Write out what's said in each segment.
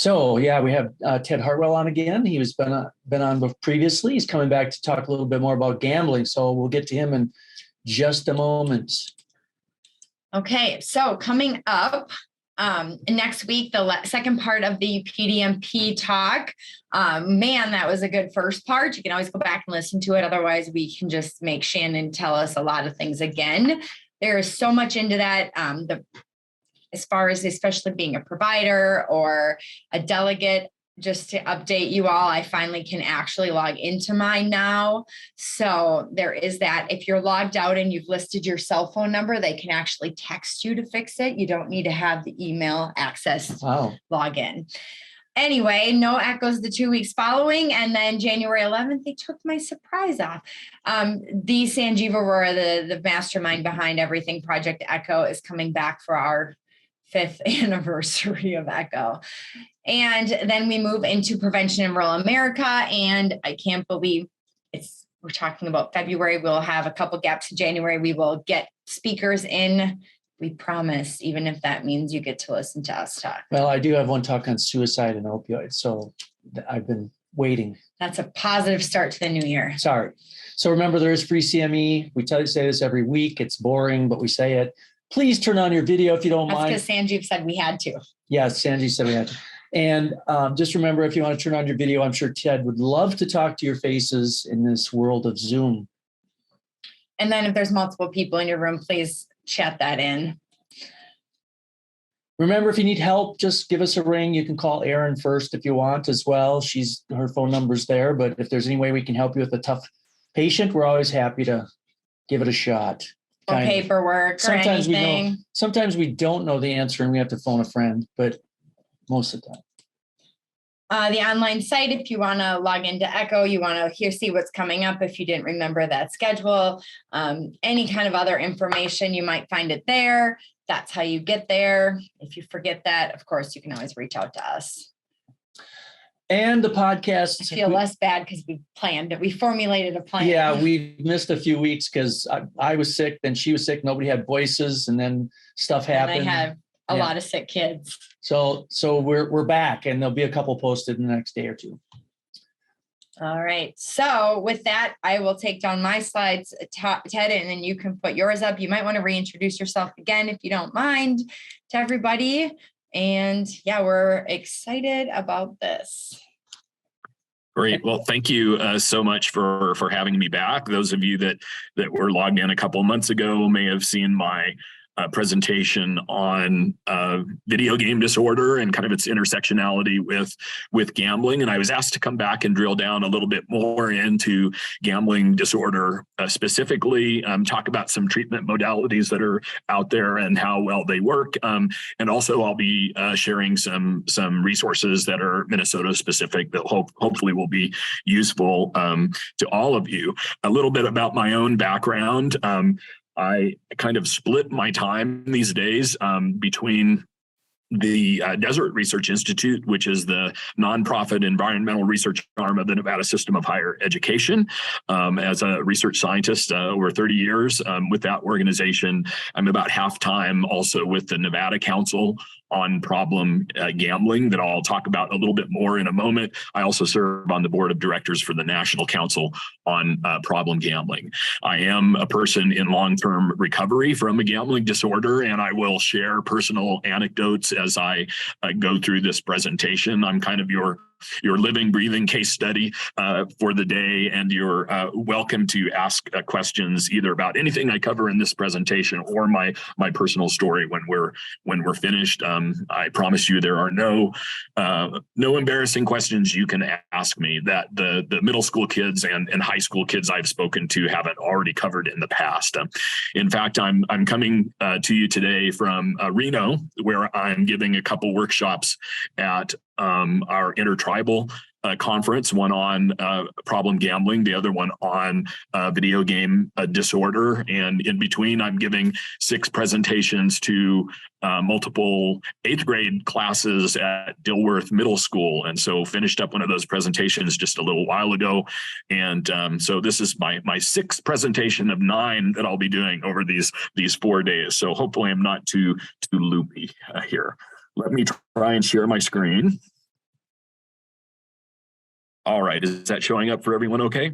So yeah, we have Ted Hartwell on again. He was been on previously. He's coming back to talk a little bit more about gambling. So we'll get to him in just a moment. Okay, so coming up next week, the second part of the PDMP talk. Man, that was a good first part. You can always go back and listen to it. Otherwise, we can just make Shannon tell us a lot of things again. There is so much into that. As far as especially being a provider or a delegate, just to update you all, I finally can actually log into mine now. So there is that. If you're logged out and you've listed your cell phone number, they can actually text you to fix it. You don't need to have the email access login. Anyway, no echoes the 2 weeks following. And then January 11th, they took my surprise off. The Sanjeev Arora, the mastermind behind everything, Project Echo, is coming back for our 5th anniversary of Echo. And then we move into prevention in rural America. And I can't believe we're talking about February. We'll have a couple gaps in January. We will get speakers in. We promise, even if that means you get to listen to us talk. Well, I do have one talk on suicide and opioids. So I've been waiting. That's a positive start to the new year. Sorry. So remember, there is free CME. We say this every week. It's boring, but we say it. Please turn on your video if you don't mind. That's because Sanjeev said we had to. Yes, Sanjeev said we had to. And just remember, if you want to turn on your video, I'm sure Ted would love to talk to your faces in this world of Zoom. And then if there's multiple people in your room, please chat that in. Remember, if you need help, just give us a ring. You can call Erin first if you want as well. Her phone number's there. But if there's any way we can help you with a tough patient, we're always happy to give it a shot. Or paperwork or anything. Sometimes we don't know the answer and we have to phone a friend, but most of the time. The online site, if you want to log into Echo, you want to see what's coming up if you didn't remember that schedule, any kind of other information, you might find it there. That's how you get there. If you forget that, of course, you can always reach out to us. And the podcast. I feel less bad because we planned it. We formulated a plan. Yeah, we missed a few weeks because I was sick, then she was sick. Nobody had voices, and then stuff happened. And I have a lot of sick kids. So we're back, and there'll be a couple posted in the next day or two. All right. So with that, I will take down my slides, Ted, and then you can put yours up. You might want to reintroduce yourself again, if you don't mind, to everybody. And yeah, we're excited about this. Great. Well, thank you so much for having me back. Those of you that were logged in a couple of months ago may have seen my presentation on video game disorder and kind of its intersectionality with gambling. And I was asked to come back and drill down a little bit more into gambling disorder specifically, talk about some treatment modalities that are out there and how well they work. And also I'll be sharing some resources that are Minnesota specific that hopefully will be useful to all of you. A little bit about my own background. I kind of split my time these days between the Desert Research Institute, which is the nonprofit environmental research arm of the Nevada System of Higher Education. As a research scientist over 30 years with that organization, I'm about half time also with the Nevada Council on problem gambling that I'll talk about a little bit more in a moment. I also serve on the board of directors for the National Council on problem gambling. I am a person in long-term recovery from a gambling disorder, and I will share personal anecdotes as I go through this presentation. I'm kind of your living, breathing case study for the day, and you're welcome to ask questions either about anything I cover in this presentation or my personal story when we're finished. I promise you there are no embarrassing questions you can ask me that the middle school kids and high school kids I've spoken to haven't already covered in the past. In fact, I'm coming to you today from Reno, where I'm giving a couple workshops at our intertribal conference, one on problem gambling, the other one on video game disorder. And in between, I'm giving 6 presentations to multiple 8th grade classes at Dilworth Middle School. And so finished up one of those presentations just a little while ago. And so this is my 6th presentation of 9 that I'll be doing over these 4 days. So hopefully I'm not too loopy here. Let me try and share my screen. All right, is that showing up for everyone okay?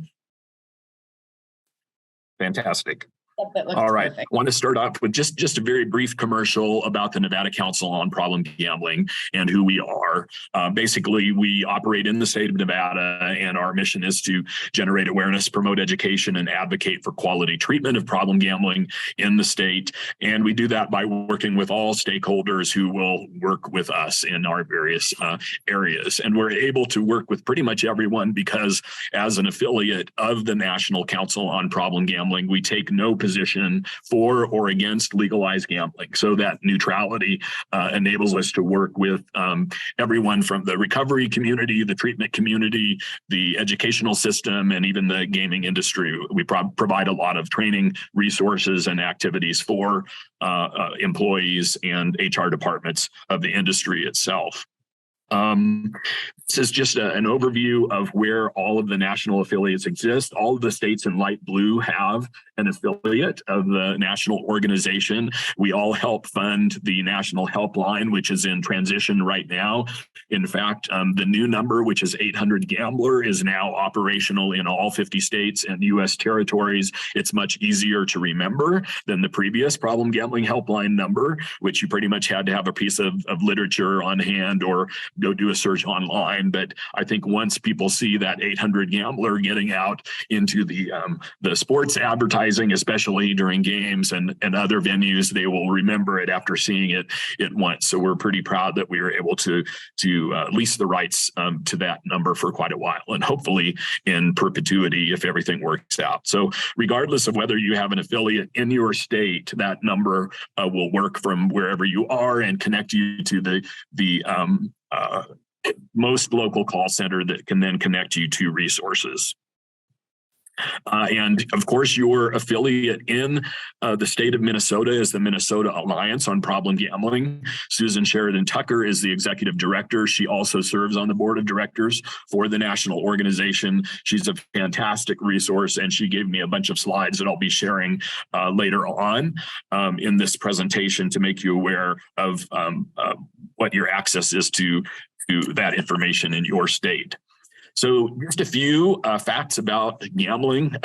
Fantastic. That looks All right. perfect. I want to start off with just a very brief commercial about the Nevada Council on Problem Gambling and who we are. Basically, we operate in the state of Nevada, and our mission is to generate awareness, promote education, and advocate for quality treatment of problem gambling in the state. And we do that by working with all stakeholders who will work with us in our various areas. And we're able to work with pretty much everyone because as an affiliate of the National Council on Problem Gambling, we take no position for or against legalized gambling. So that neutrality enables us to work with everyone from the recovery community, the treatment community, the educational system, and even the gaming industry. We provide a lot of training resources and activities for employees and HR departments of the industry itself. This is just an overview of where all of the national affiliates exist. All of the states in light blue have an affiliate of the national organization. We all help fund the national helpline, which is in transition right now. In fact, the new number, which is 800 Gambler, is now operational in all 50 states and U.S. territories. It's much easier to remember than the previous problem gambling helpline number, which you pretty much had to have a piece of literature on hand or go do a search online. But I think once people see that 800 Gambler getting out into the sports advertising, especially during games and other venues, they will remember it after seeing it once. So we're pretty proud that we were able to lease the rights to that number for quite a while, and hopefully in perpetuity if everything works out. So regardless of whether you have an affiliate in your state, that number will work from wherever you are and connect you to the most local call center that can then connect you to resources. And of course, your affiliate in the state of Minnesota is the Minnesota Alliance on Problem Gambling. Susan Sheridan Tucker is the executive director. She also serves on the board of directors for the national organization. She's a fantastic resource, and she gave me a bunch of slides that I'll be sharing later on in this presentation to make you aware of what your access is to that information in your state. So just a few facts about gambling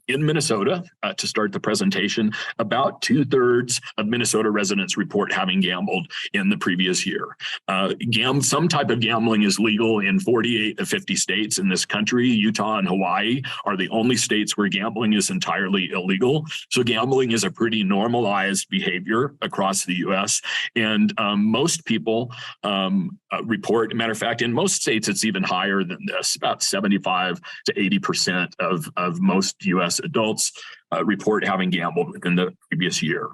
in Minnesota to start the presentation. About 2/3 of Minnesota residents report having gambled in the previous year. Some type of gambling is legal in 48 of 50 states in this country. Utah and Hawaii are the only states where gambling is entirely illegal. So gambling is a pretty normalized behavior across the U.S. And most people report, matter of fact, in most states, it's even higher than this. About 75 to 80% of most U.S. adults report having gambled within the previous year.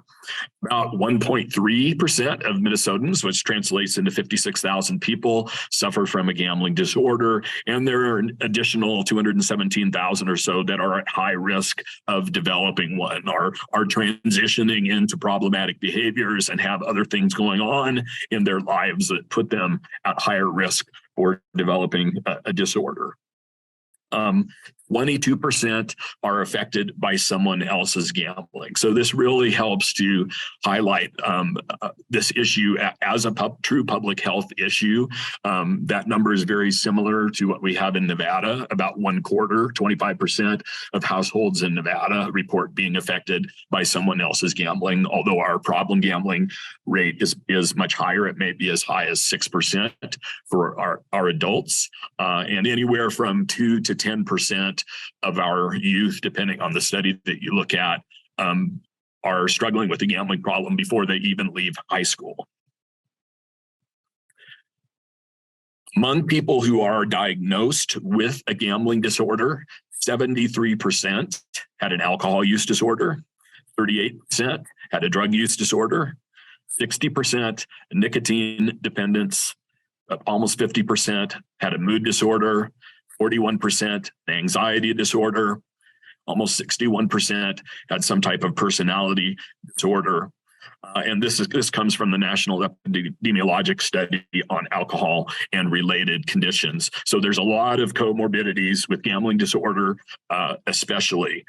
About 1.3% of Minnesotans, which translates into 56,000 people, suffer from a gambling disorder, and there are an additional 217,000 or so that are at high risk of developing one, are transitioning into problematic behaviors and have other things going on in their lives that put them at higher risk for developing a disorder. 22% are affected by someone else's gambling. So this really helps to highlight this issue as a true public health issue. That number is very similar to what we have in Nevada. About 1/4, 25% of households in Nevada report being affected by someone else's gambling, although our problem gambling rate is much higher. It may be as high as 6% for our adults, and anywhere from 2 to 10% of our youth, depending on the study that you look at, are struggling with a gambling problem before they even leave high school. Among people who are diagnosed with a gambling disorder, 73% had an alcohol use disorder, 38% had a drug use disorder, 60% nicotine dependence, almost 50% had a mood disorder, 41% anxiety disorder, almost 61% had some type of personality disorder. And this comes from the National Epidemiologic Study on Alcohol and Related Conditions. So there's a lot of comorbidities with gambling disorder, especially.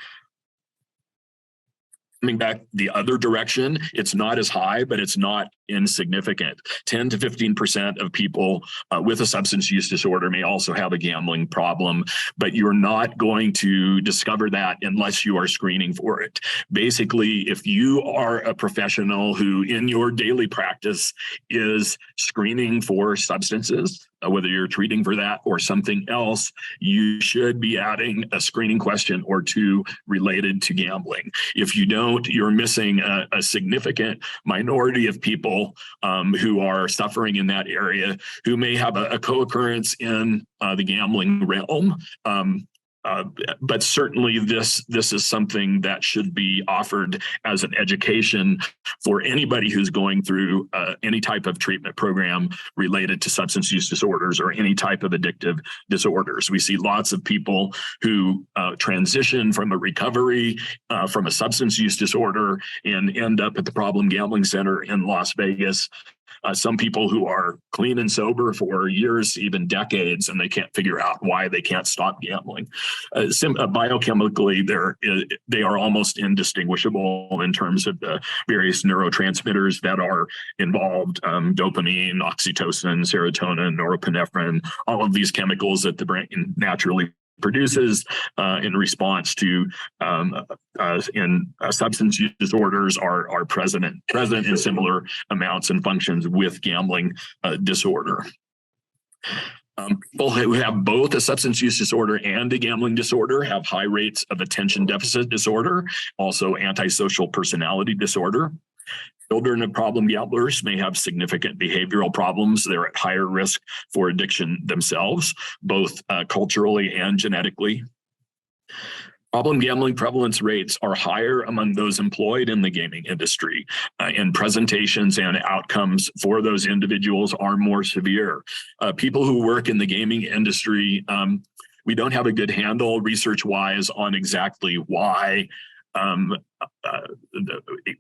Coming back the other direction, it's not as high, but it's not insignificant. 10 to 15% of people with a substance use disorder may also have a gambling problem, but you're not going to discover that unless you are screening for it. Basically, if you are a professional who in your daily practice is screening for substances, whether you're treating for that or something else, you should be adding a screening question or two related to gambling. If you don't, you're missing a significant minority of people who are suffering in that area, who may have a co-occurrence in the gambling realm. But certainly this is something that should be offered as an education for anybody who's going through any type of treatment program related to substance use disorders or any type of addictive disorders. We see lots of people who transition from a recovery from a substance use disorder and end up at the Problem Gambling Center in Las Vegas. Some people who are clean and sober for years, even decades, and they can't figure out why they can't stop gambling. Biochemically, they are almost indistinguishable in terms of the various neurotransmitters that are involved: dopamine, oxytocin, serotonin, norepinephrine, all of these chemicals that the brain naturally produces in response to substance use disorders are present in similar amounts and functions with gambling disorder. People who have both a substance use disorder and a gambling disorder have high rates of attention deficit disorder, also antisocial personality disorder. Children of problem gamblers may have significant behavioral problems. They're at higher risk for addiction themselves, both culturally and genetically. Problem gambling prevalence rates are higher among those employed in the gaming industry, and presentations and outcomes for those individuals are more severe. People who work in the gaming industry, we don't have a good handle research-wise on exactly why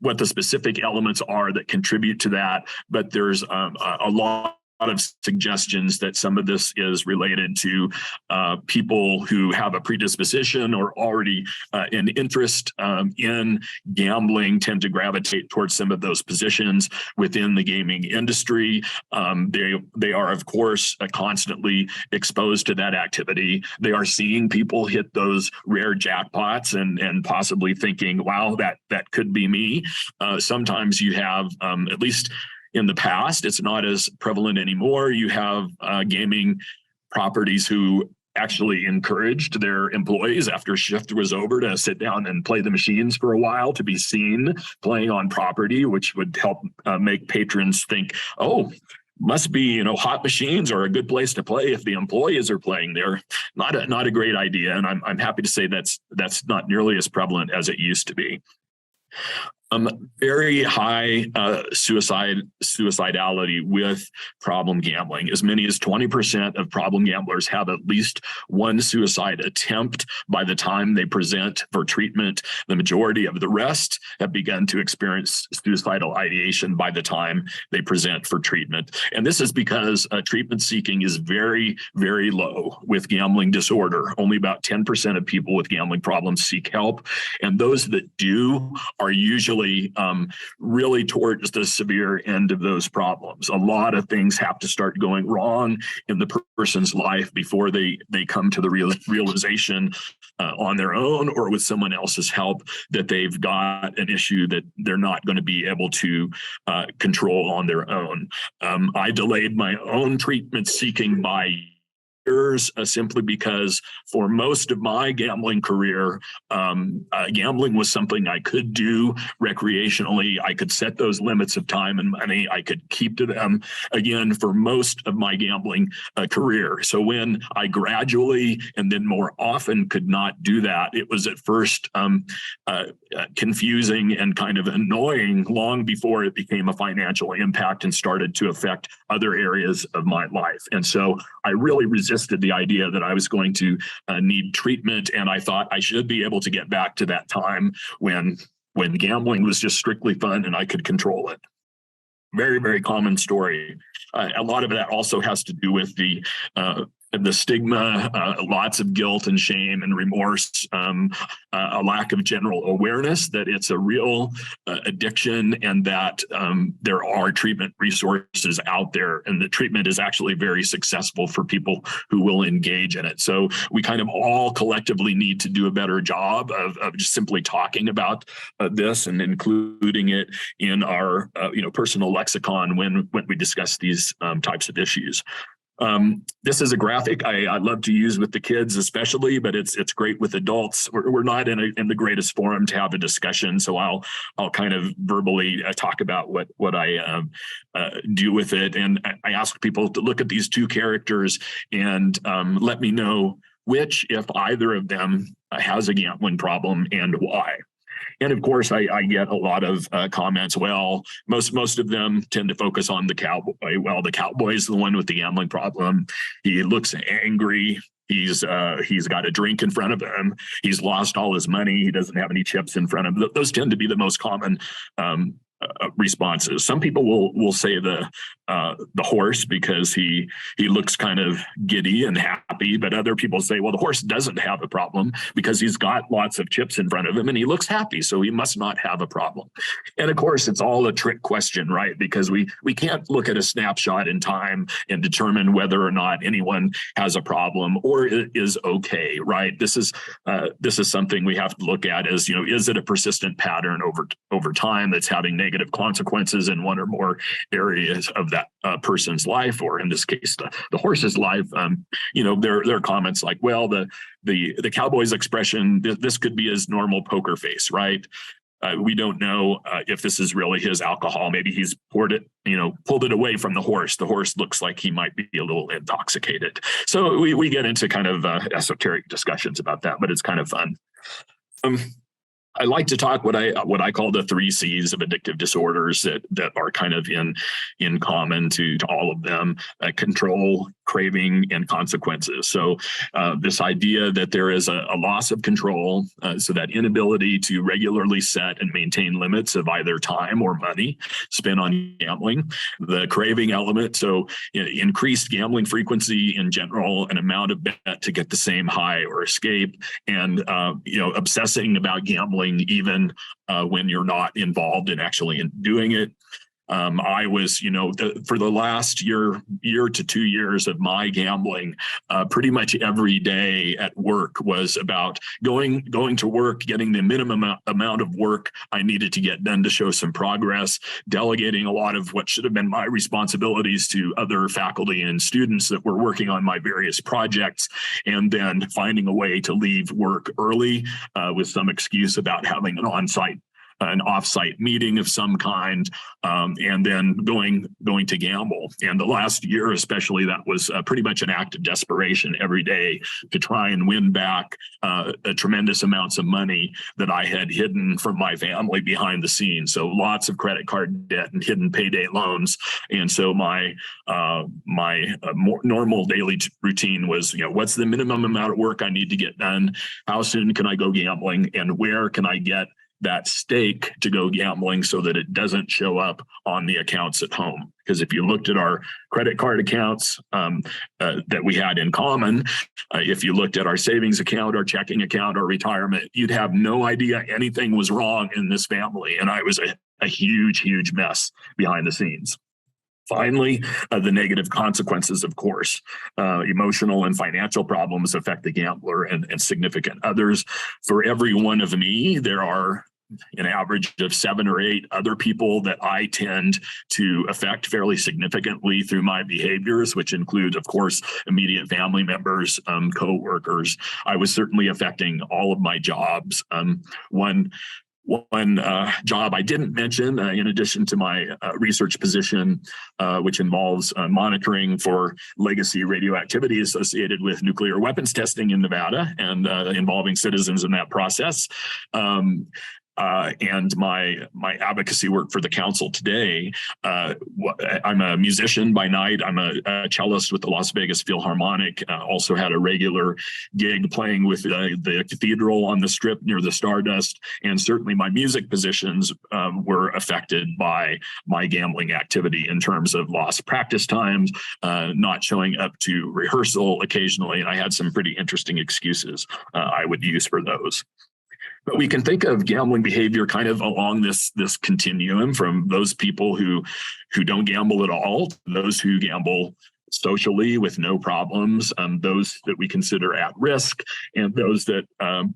what the specific elements are that contribute to that, but there's a lot of suggestions that some of this is related to people who have a predisposition or already an interest in gambling tend to gravitate towards some of those positions within the gaming industry. They are, of course, constantly exposed to that activity. They are seeing people hit those rare jackpots and possibly thinking, wow, that could be me. Sometimes you have, at least in the past, it's not as prevalent anymore. You have gaming properties who actually encouraged their employees after shift was over to sit down and play the machines for a while, to be seen playing on property, which would help make patrons think, oh, must be, hot machines are a good place to play if the employees are playing there. Not a great idea. And I'm happy to say that's not nearly as prevalent as it used to be. Very high suicidality with problem gambling. As many as 20% of problem gamblers have at least one suicide attempt by the time they present for treatment. The majority of the rest have begun to experience suicidal ideation by the time they present for treatment. And this is because treatment seeking is very, very low with gambling disorder. Only about 10% of people with gambling problems seek help. And those that do are usually really towards the severe end of those problems. A lot of things have to start going wrong in the person's life before they come to the realization on their own or with someone else's help that they've got an issue that they're not going to be able to control on their own. I delayed my own treatment seeking by years, simply because for most of my gambling career, gambling was something I could do recreationally. I could set those limits of time and money. I could keep to them, again, for most of my gambling career. So when I gradually and then more often could not do that, it was at first confusing and kind of annoying long before it became a financial impact and started to affect other areas of my life. And so I really resisted the idea that I was going to need treatment, and I thought I should be able to get back to that time when gambling was just strictly fun and I could control it. Very, very common story. A lot of that also has to do with the the stigma, lots of guilt and shame and remorse, a lack of general awareness that it's a real addiction, and that there are treatment resources out there, and the treatment is actually very successful for people who will engage in it. So we kind of all collectively need to do a better job of just simply talking about this and including it in our personal lexicon when we discuss these types of issues. This is a graphic I love to use with the kids, especially, but it's great with adults. We're not in the greatest forum to have a discussion, so I'll kind of verbally talk about what I do with it, and I ask people to look at these two characters and let me know which, if either of them, has a gambling problem and why. And of course, I get a lot of comments. Well, most of them tend to focus on the cowboy. Well, the cowboy is the one with the gambling problem. He looks angry. He's got a drink in front of him. He's lost all his money. He doesn't have any chips in front of him. Those tend to be the most common responses. Some people will say the horse, because he looks kind of giddy and happy, but other people say, well, the horse doesn't have a problem because he's got lots of chips in front of him and he looks happy, so he must not have a problem. And of course, it's all a trick question, right? Because we can't look at a snapshot in time and determine whether or not anyone has a problem or is okay, right? This is something we have to look at as, is it a persistent pattern over time that's having negative consequences in one or more areas of that person's life, or in this case, the horse's life. There are comments like, well, the cowboy's expression, this could be his normal poker face, right? We don't know if this is really his alcohol. Maybe he's pulled it away from the horse. The horse looks like he might be a little intoxicated. So we get into kind of esoteric discussions about that, but it's kind of fun. I like to talk what I call the 3 C's of addictive disorders that are kind of in common to all of them: control, craving, and consequences. So this idea that there is a loss of control, so that inability to regularly set and maintain limits of either time or money spent on gambling. The craving element, so increased gambling frequency in general, an amount of bet to get the same high or escape, and obsessing about gambling even when you're not involved in actually doing it. I was, for the last year to 2 years of my gambling, pretty much every day at work was about going to work, getting the minimum amount of work I needed to get done to show some progress, delegating a lot of what should have been my responsibilities to other faculty and students that were working on my various projects, and then finding a way to leave work early with some excuse about having an off-site meeting of some kind, and then going to gamble. And the last year, especially, that was pretty much an act of desperation every day to try and win back tremendous amounts of money that I had hidden from my family behind the scenes. So lots of credit card debt and hidden payday loans. And so my more normal daily routine was, what's the minimum amount of work I need to get done? How soon can I go gambling? And where can I get that stake to go gambling so that it doesn't show up on the accounts at home? Because if you looked at our credit card accounts that we had in common, if you looked at our savings account, our checking account, our retirement, you'd have no idea anything was wrong in this family. And I was a huge mess behind the scenes. Finally, the negative consequences, of course. Emotional and financial problems affect the gambler and significant others. For every one of me, there are an average of 7 or 8 other people that I tend to affect fairly significantly through my behaviors, which include, of course, immediate family members, co-workers. I was certainly affecting all of my jobs. One job I didn't mention, in addition to my research position, which involves monitoring for legacy radioactivity associated with nuclear weapons testing in Nevada and involving citizens in that process. and my advocacy work for the council today. I'm a musician by night. I'm a cellist with the Las Vegas Philharmonic. Also had a regular gig playing with the cathedral on the Strip near the Stardust. And certainly my music positions were affected by my gambling activity in terms of lost practice times, not showing up to rehearsal occasionally. And I had some pretty interesting excuses I would use for those. But we can think of gambling behavior kind of along this continuum, from those people who don't gamble at all to those who gamble socially with no problems, those that we consider at risk, and those that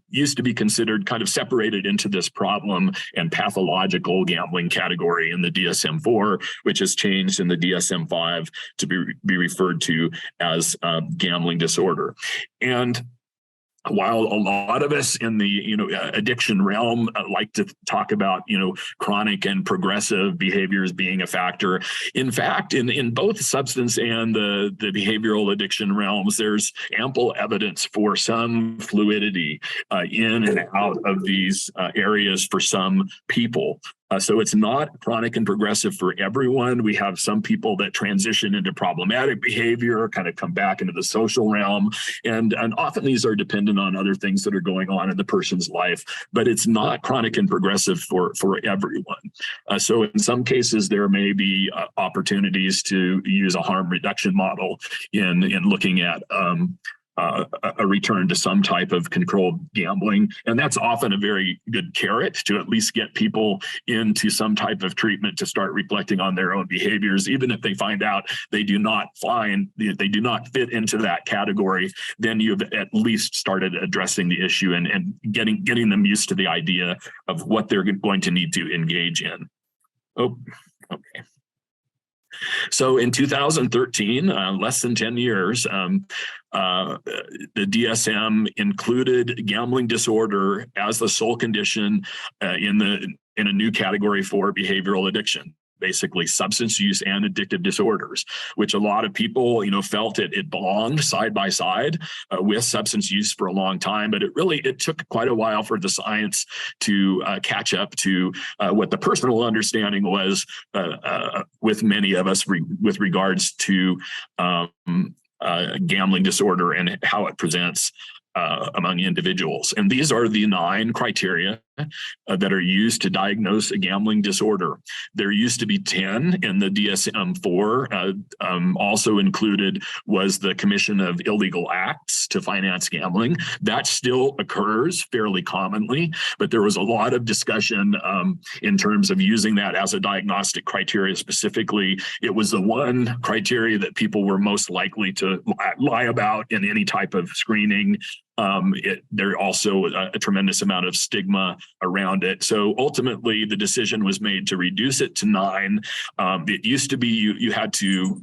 used to be considered kind of separated into this problem and pathological gambling category in the DSM-4, which has changed in the DSM-5 to be referred to as gambling disorder. And while a lot of us in the addiction realm like to talk about chronic and progressive behaviors being a factor, in fact, in both substance and the behavioral addiction realms, there's ample evidence for some fluidity in and out of these areas for some people. So it's not chronic and progressive for everyone. We have some people that transition into problematic behavior, kind of come back into the social realm. And often these are dependent on other things that are going on in the person's life, but it's not chronic and progressive for everyone. So in some cases, there may be opportunities to use a harm reduction model in looking at a return to some type of controlled gambling. And that's often a very good carrot to at least get people into some type of treatment to start reflecting on their own behaviors. Even if they find out they do not fit into that category, then you've at least started addressing the issue and getting them used to the idea of what they're going to need to engage in. Oh, okay. So in 2013, less than 10 years, the DSM included gambling disorder as the sole condition in a new category for behavioral addiction. Basically substance use and addictive disorders, which a lot of people, felt it belonged side by side with substance use for a long time. But it took quite a while for the science to catch up to what the personal understanding was with many of us with regards to gambling disorder and how it presents among individuals. And these are the 9 criteria that are used to diagnose a gambling disorder. There used to be 10 in the DSM-4. Also included was the commission of illegal acts to finance gambling. That still occurs fairly commonly, but there was a lot of discussion in terms of using that as a diagnostic criteria specifically. It was the one criteria that people were most likely to lie about in any type of screening. There also a tremendous amount of stigma around it. So ultimately, the decision was made to reduce it to 9. It used to be you had to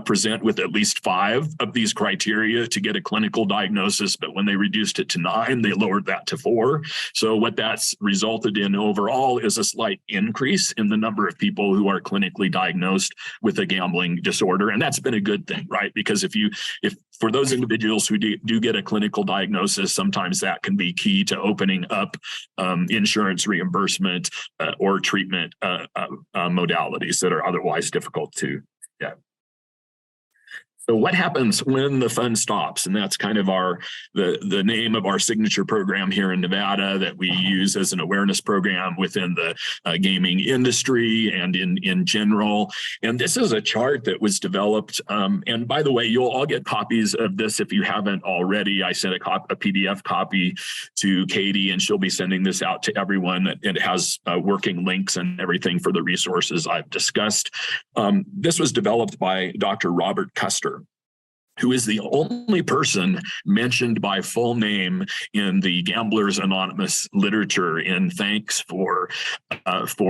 present with at least 5 of these criteria to get a clinical diagnosis. But when they reduced it to 9, they lowered that to 4. So what that's resulted in overall is a slight increase in the number of people who are clinically diagnosed with a gambling disorder. And that's been a good thing, right? Because if for those individuals who do get a clinical diagnosis, sometimes that can be key to opening up insurance reimbursement or treatment modalities that are otherwise difficult to get. So what happens when the fun stops? And that's kind of the name of our signature program here in Nevada that we use as an awareness program within the gaming industry and in general. And this is a chart that was developed. And by the way, you'll all get copies of this if you haven't already. I sent a PDF copy to Katie, and she'll be sending this out to everyone. It has working links and everything for the resources I've discussed. This was developed by Dr. Robert Custer, who is the only person mentioned by full name in the Gamblers Anonymous literature in thanks for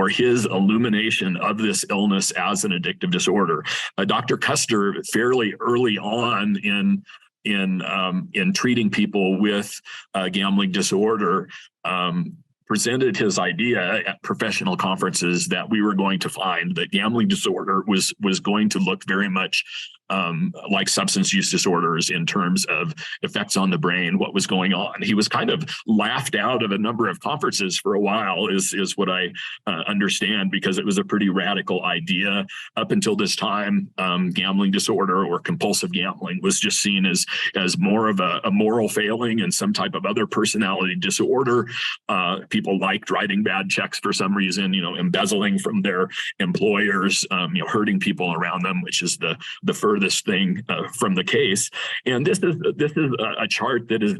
his illumination of this illness as an addictive disorder. Dr. Custer, fairly early on in treating people with gambling disorder, presented his idea at professional conferences that we were going to find that gambling disorder was going to look very much like substance use disorders in terms of effects on the brain, what was going on. He was kind of laughed out of a number of conferences for a while, is what I understand, because it was a pretty radical idea. Up until this time, gambling disorder or compulsive gambling was just seen as more of a moral failing and some type of other personality disorder. People liked writing bad checks for some reason, embezzling from their employers, hurting people around them, which is the furthest thing from the case. And this is a chart that is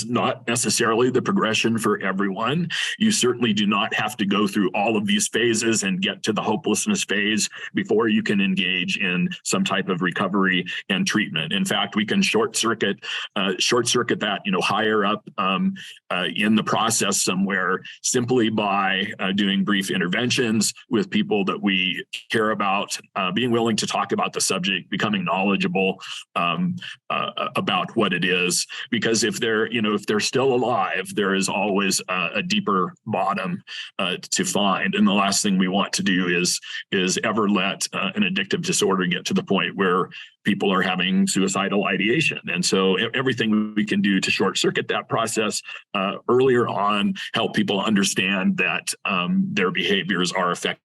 not necessarily the progression for everyone. You certainly do not have to go through all of these phases and get to the hopelessness phase before you can engage in some type of recovery and treatment. In fact, we can short circuit that, higher up in the process somewhere, simply by doing brief interventions with people that we care about, being willing to talk about the subject, becoming knowledgeable about what it is. Because if they're still alive, there is always a deeper bottom to find. And the last thing we want to do is ever let an addictive disorder get to the point where people are having suicidal ideation. And so everything we can do to short circuit that process earlier on, help people understand that their behaviors are affecting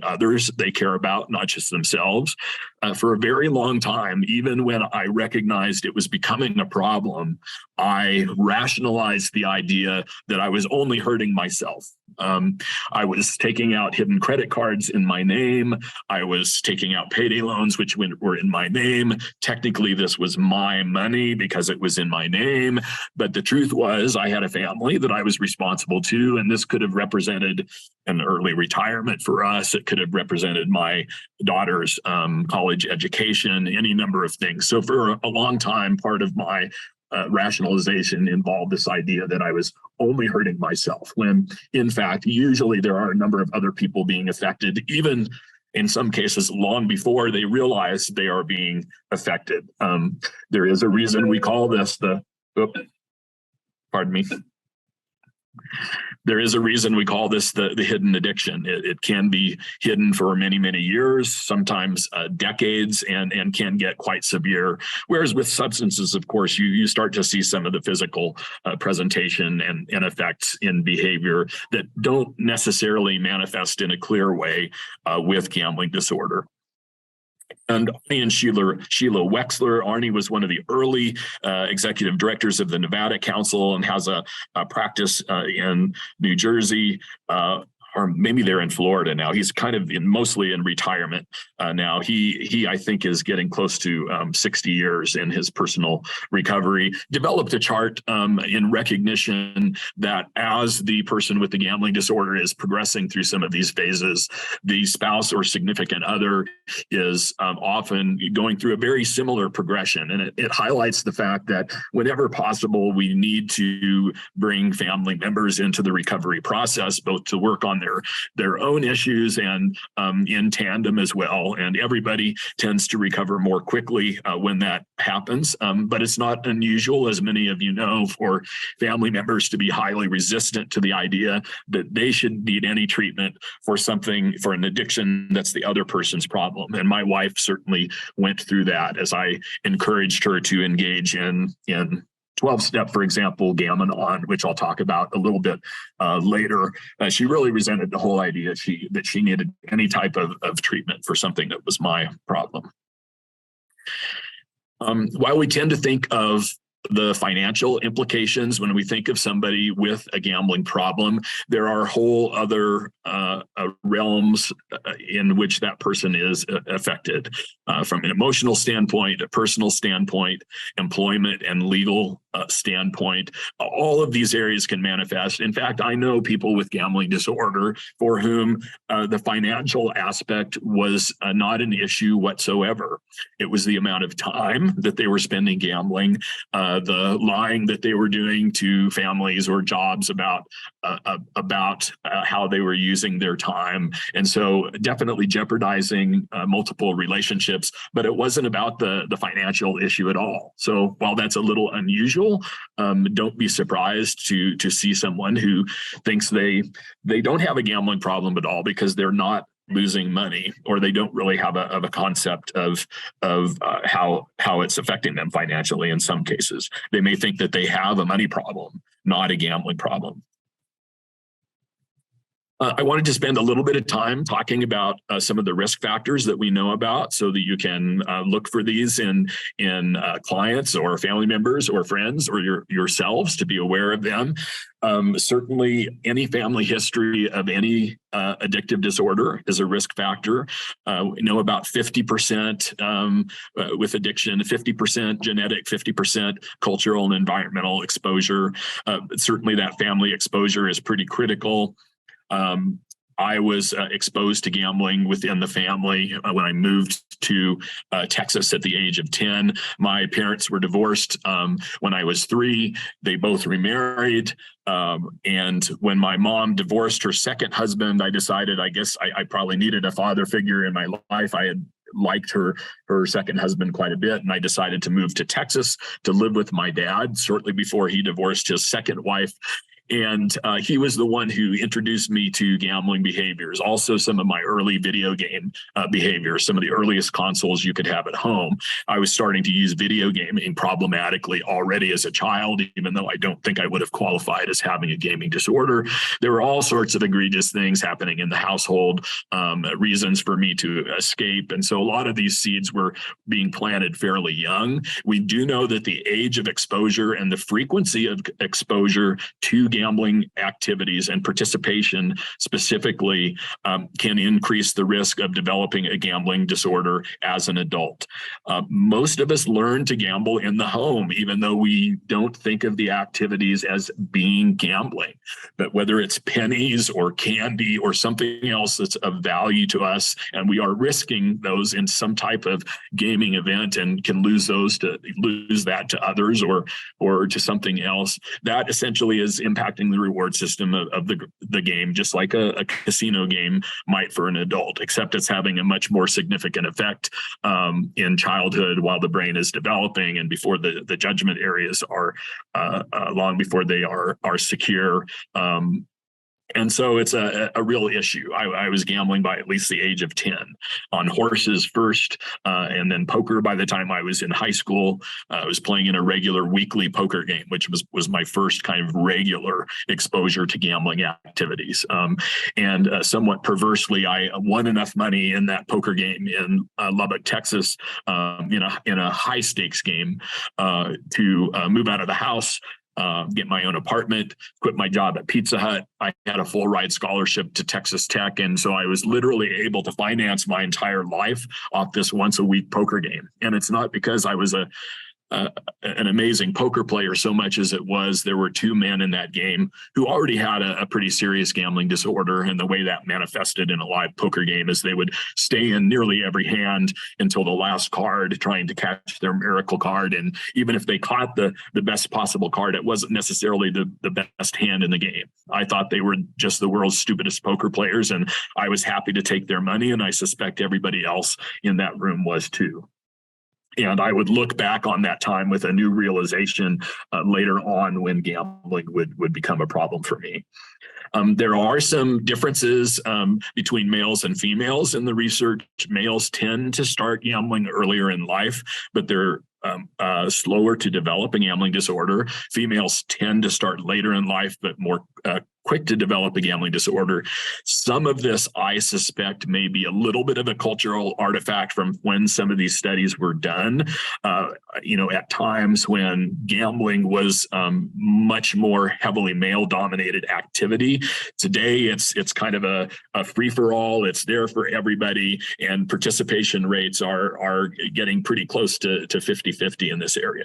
others they care about, not just themselves. For a very long time, even when I recognized it was becoming a problem, I rationalized the idea that I was only hurting myself. I was taking out hidden credit cards in my name. I was taking out payday loans, which were in my name. Technically, this was my money because it was in my name. But the truth was, I had a family that I was responsible to, and this could have represented an early retirement for us. It could have represented my daughter's college education, any number of things. So for a long time, part of my rationalization involved this idea that I was only hurting myself, when in fact, usually there are a number of other people being affected, even in some cases long before they realize they are being affected. There is a reason we call this There is a reason we call this the hidden addiction. It can be hidden for many, many years, sometimes decades, and can get quite severe. Whereas with substances, of course, you start to see some of the physical presentation and effects in behavior that don't necessarily manifest in a clear way with gambling disorder. And Arnie and Sheila Wexler. Arnie was one of the early executive directors of the Nevada Council and has a practice in New Jersey. Or maybe they're in Florida now. He's kind of mostly in retirement now. He I think is getting close to 60 years in his personal recovery. Developed a chart in recognition that as the person with the gambling disorder is progressing through some of these phases, the spouse or significant other is often going through a very similar progression. And it highlights the fact that whenever possible, we need to bring family members into the recovery process, both to work on their own issues and in tandem as well. And everybody tends to recover more quickly when that happens. But it's not unusual, as many of you know, for family members to be highly resistant to the idea that they should need any treatment for an addiction that's the other person's problem. And my wife certainly went through that as I encouraged her to engage in 12-step, for example, Gammon-On, which I'll talk about a little bit later. She really resented the whole idea that she needed any type of treatment for something that was my problem. While we tend to think of the financial implications when we think of somebody with a gambling problem, there are whole other realms in which that person is affected from an emotional standpoint, a personal standpoint, employment and legal standpoint. All of these areas can manifest. In fact, I know people with gambling disorder for whom the financial aspect was not an issue whatsoever. It was the amount of time that they were spending gambling, the lying that they were doing to families or jobs about how they were using their time. And so definitely jeopardizing multiple relationships, but it wasn't about the financial issue at all. So while that's a little unusual, don't be surprised to see someone who thinks they don't have a gambling problem at all because they're not losing money, or they don't really have a concept of how it's affecting them financially. In some cases, they may think that they have a money problem, not a gambling problem. I wanted to spend a little bit of time talking about some of the risk factors that we know about, so that you can look for these in clients or family members or friends or yourselves, to be aware of them. Certainly, any family history of any addictive disorder is a risk factor. We know about 50% with addiction, 50% genetic, 50% cultural and environmental exposure. Certainly, that family exposure is pretty critical. I was exposed to gambling within the family when I moved to Texas at the age of 10. My parents were divorced when I was 3. They both remarried. And when my mom divorced her second husband, I decided, I guess I probably needed a father figure in my life. I had liked her second husband quite a bit, and I decided to move to Texas to live with my dad shortly before he divorced his second wife. And he was the one who introduced me to gambling behaviors, also some of my early video game behaviors, some of the earliest consoles you could have at home. I was starting to use video gaming problematically already as a child, even though I don't think I would have qualified as having a gaming disorder. There were all sorts of egregious things happening in the household, reasons for me to escape. And so a lot of these seeds were being planted fairly young. We do know that the age of exposure and the frequency of exposure to gambling activities and participation specifically can increase the risk of developing a gambling disorder as an adult. Most of us learn to gamble in the home, even though we don't think of the activities as being gambling. But whether it's pennies or candy or something else that's of value to us, and we are risking those in some type of gaming event and can lose that to others or to something else, that essentially is impacting the reward system of the game, just like a casino game might for an adult, except it's having a much more significant effect in childhood while the brain is developing and before the judgment areas are long before they are secure. And so it's a real issue. I was gambling by at least the age of 10 on horses first, and then poker by the time I was in high school. I was playing in a regular weekly poker game, which was my first kind of regular exposure to gambling activities. And somewhat perversely, I won enough money in that poker game in Lubbock, Texas, in a high stakes game to move out of the house, get my own apartment, quit my job at Pizza Hut. I had a full ride scholarship to Texas Tech. And so I was literally able to finance my entire life off this once a week poker game. And it's not because I was an amazing poker player so much as it was there were 2 men in that game who already had a pretty serious gambling disorder. And the way that manifested in a live poker game is they would stay in nearly every hand until the last card, trying to catch their miracle card. And even if they caught the best possible card, it wasn't necessarily the best hand in the game. I thought they were just the world's stupidest poker players, and I was happy to take their money, and I suspect everybody else in that room was too. And I would look back on that time with a new realization later on when gambling would become a problem for me. There are some differences between males and females in the research. Males tend to start gambling earlier in life, but they're slower to develop a gambling disorder. Females tend to start later in life, but more quick to develop a gambling disorder. Some of this, I suspect, may be a little bit of a cultural artifact from when some of these studies were done. At times when gambling was much more heavily male-dominated activity. Today, it's kind of a free-for-all. It's there for everybody, and participation rates are getting pretty close to 50-50 in this area.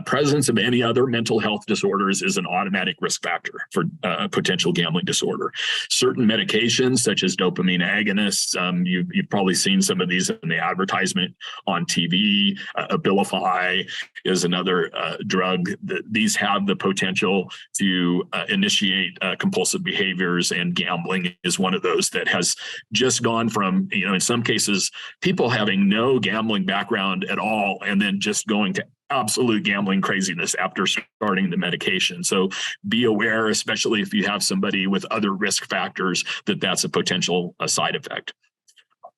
Presence of any other mental health disorders is an automatic risk factor for potential gambling disorder. Certain medications, such as dopamine agonists, you've probably seen some of these in the advertisement on TV. Abilify is another drug. These have the potential to initiate compulsive behaviors, and gambling is one of those that has just gone from, in some cases, people having no gambling background at all, and then just going to absolute gambling craziness after starting the medication. So be aware, especially if you have somebody with other risk factors, that that's a potential side effect.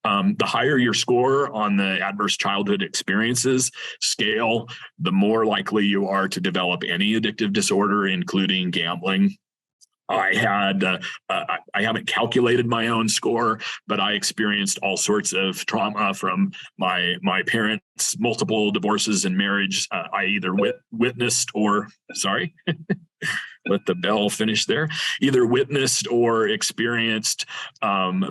The higher your score on the adverse childhood experiences scale, the more likely you are to develop any addictive disorder, including gambling. I haven't calculated my own score, but I experienced all sorts of trauma from my parents' multiple divorces and marriage. I either witnessed or, sorry, let the bell finish there, either witnessed or experienced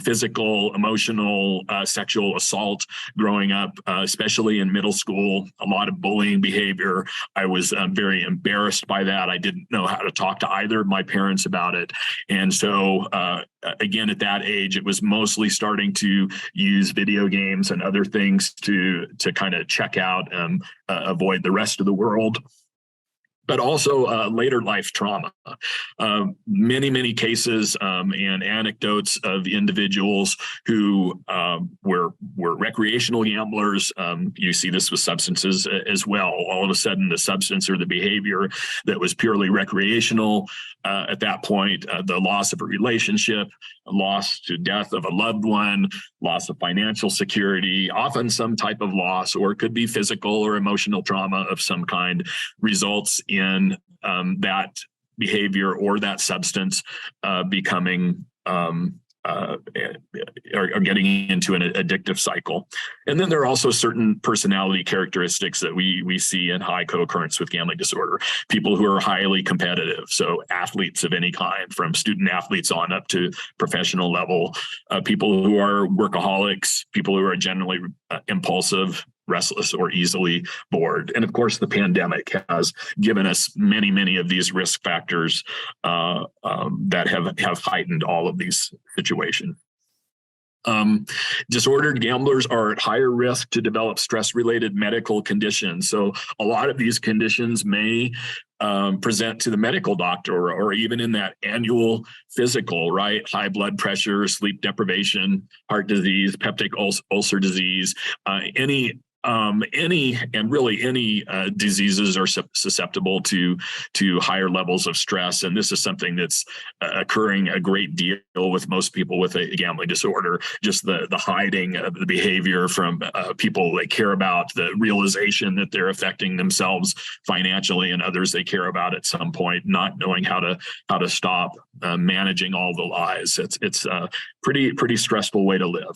physical, emotional, sexual assault growing up, especially in middle school, a lot of bullying behavior. I was very embarrassed by that. I didn't know how to talk to either of my parents about it. And so, again, at that age, it was mostly starting to use video games and other things to kind of check out and avoid the rest of the world. But also later life trauma. Many cases and anecdotes of individuals who were recreational gamblers. You see this with substances as well. All of a sudden, the substance or the behavior that was purely recreational at that point, the loss of a relationship, loss to death of a loved one, loss of financial security, often some type of loss, or it could be physical or emotional trauma of some kind, results in that behavior or that substance becoming or getting into an addictive cycle. And then there are also certain personality characteristics that we see in high co-occurrence with gambling disorder. People who are highly competitive, so athletes of any kind, from student athletes on up to professional level, people who are workaholics, people who are generally impulsive, restless, or easily bored. And of course, the pandemic has given us many of these risk factors that have heightened all of these situations. Disordered gamblers are at higher risk to develop stress-related medical conditions. So a lot of these conditions may present to the medical doctor or even in that annual physical, right? High blood pressure, sleep deprivation, heart disease, peptic ulcer disease, any diseases are susceptible to higher levels of stress. And this is something that's occurring a great deal with most people with a gambling disorder, just the hiding of the behavior from people they care about, the realization that they're affecting themselves financially and others they care about at some point, not knowing how to stop, managing all the lies. It's a pretty stressful way to live.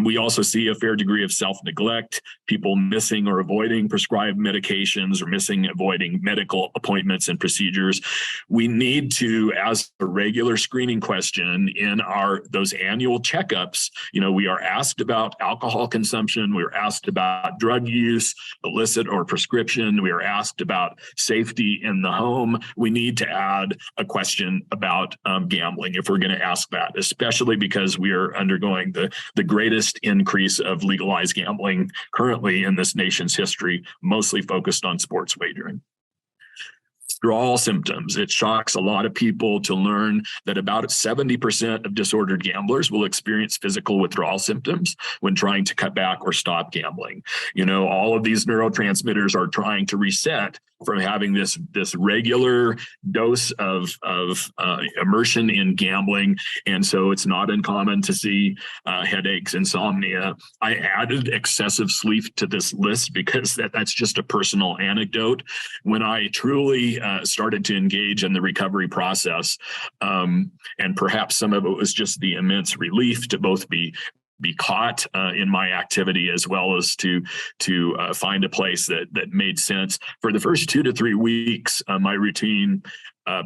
We also see a fair degree of self-neglect, people missing or avoiding prescribed medications or avoiding medical appointments and procedures. We need to, as a regular screening question in those annual checkups, we are asked about alcohol consumption, we are asked about drug use, illicit or prescription, we are asked about safety in the home. We need to add a question about gambling if we're going to ask that, especially because we are undergoing the greatest increase of legalized gambling currently in this nation's history, mostly focused on sports wagering. Withdrawal symptoms. It shocks a lot of people to learn that about 70% of disordered gamblers will experience physical withdrawal symptoms when trying to cut back or stop gambling. All of these neurotransmitters are trying to reset from having this regular dose of immersion in gambling. And so it's not uncommon to see headaches, insomnia. I added excessive sleep to this list because that's just a personal anecdote. When I truly started to engage in the recovery process, and perhaps some of it was just the immense relief to both be caught in my activity as well as to find a place that made sense. For the first 2 to 3 weeks, my routine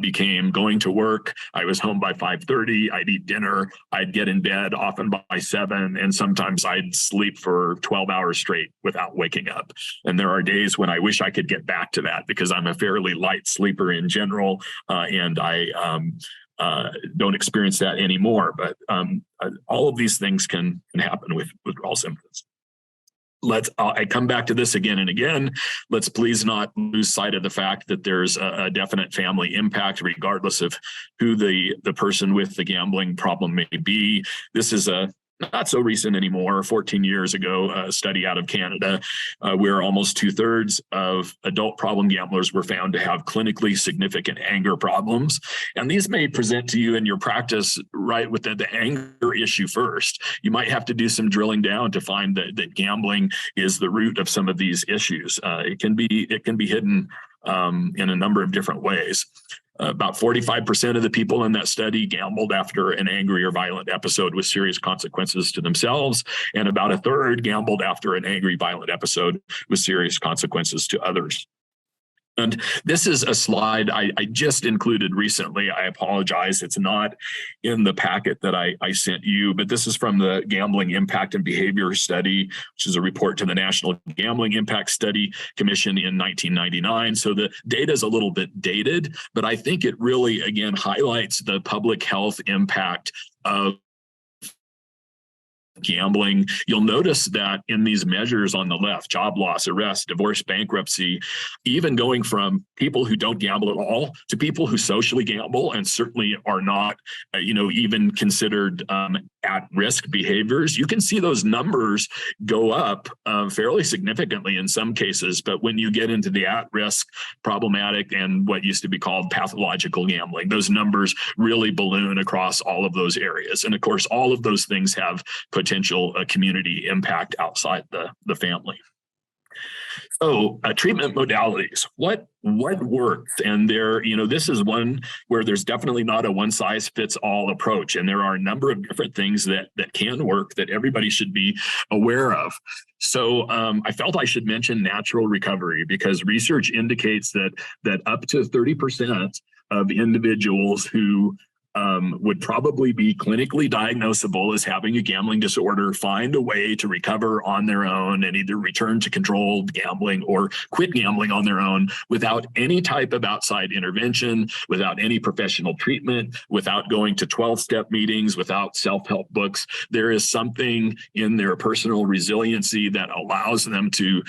became going to work. I was home by 5:30. I'd eat dinner. I'd get in bed often by 7, and sometimes I'd sleep for 12 hours straight without waking up. And there are days when I wish I could get back to that because I'm a fairly light sleeper in general, and I don't experience that anymore. But all of these things can happen with withdrawal symptoms. I come back to this again and again. Let's please not lose sight of the fact that there's a definite family impact, regardless of who the person with the gambling problem may be. This is a not so recent anymore, 14 years ago, a study out of Canada, where almost 2/3 of adult problem gamblers were found to have clinically significant anger problems. And these may present to you in your practice right with the anger issue first. You might have to do some drilling down to find that gambling is the root of some of these issues. It can be hidden in a number of different ways. About 45% of the people in that study gambled after an angry or violent episode with serious consequences to themselves, and about 1/3 gambled after an angry, violent episode with serious consequences to others. And this is a slide I just included recently. I apologize. It's not in the packet that I sent you, but this is from the Gambling Impact and Behavior Study, which is a report to the National Gambling Impact Study Commission in 1999. So the data is a little bit dated, but I think it really, again, highlights the public health impact of gambling. You'll notice that in these measures on the left, job loss, arrest, divorce, bankruptcy, even going from people who don't gamble at all to people who socially gamble and certainly are not, even considered at-risk behaviors, you can see those numbers go up fairly significantly in some cases. But when you get into the at-risk, problematic, and what used to be called pathological gambling, those numbers really balloon across all of those areas. And of course, all of those things have potential community impact outside the family. So treatment modalities, what works? And this is one where there's definitely not a one size fits all approach. And there are a number of different things that can work that everybody should be aware of. So I felt I should mention natural recovery, because research indicates that up to 30% of individuals who would probably be clinically diagnosable as having a gambling disorder find a way to recover on their own and either return to controlled gambling or quit gambling on their own without any type of outside intervention, without any professional treatment, without going to 12-step meetings, without self-help books. There is something in their personal resiliency that allows them to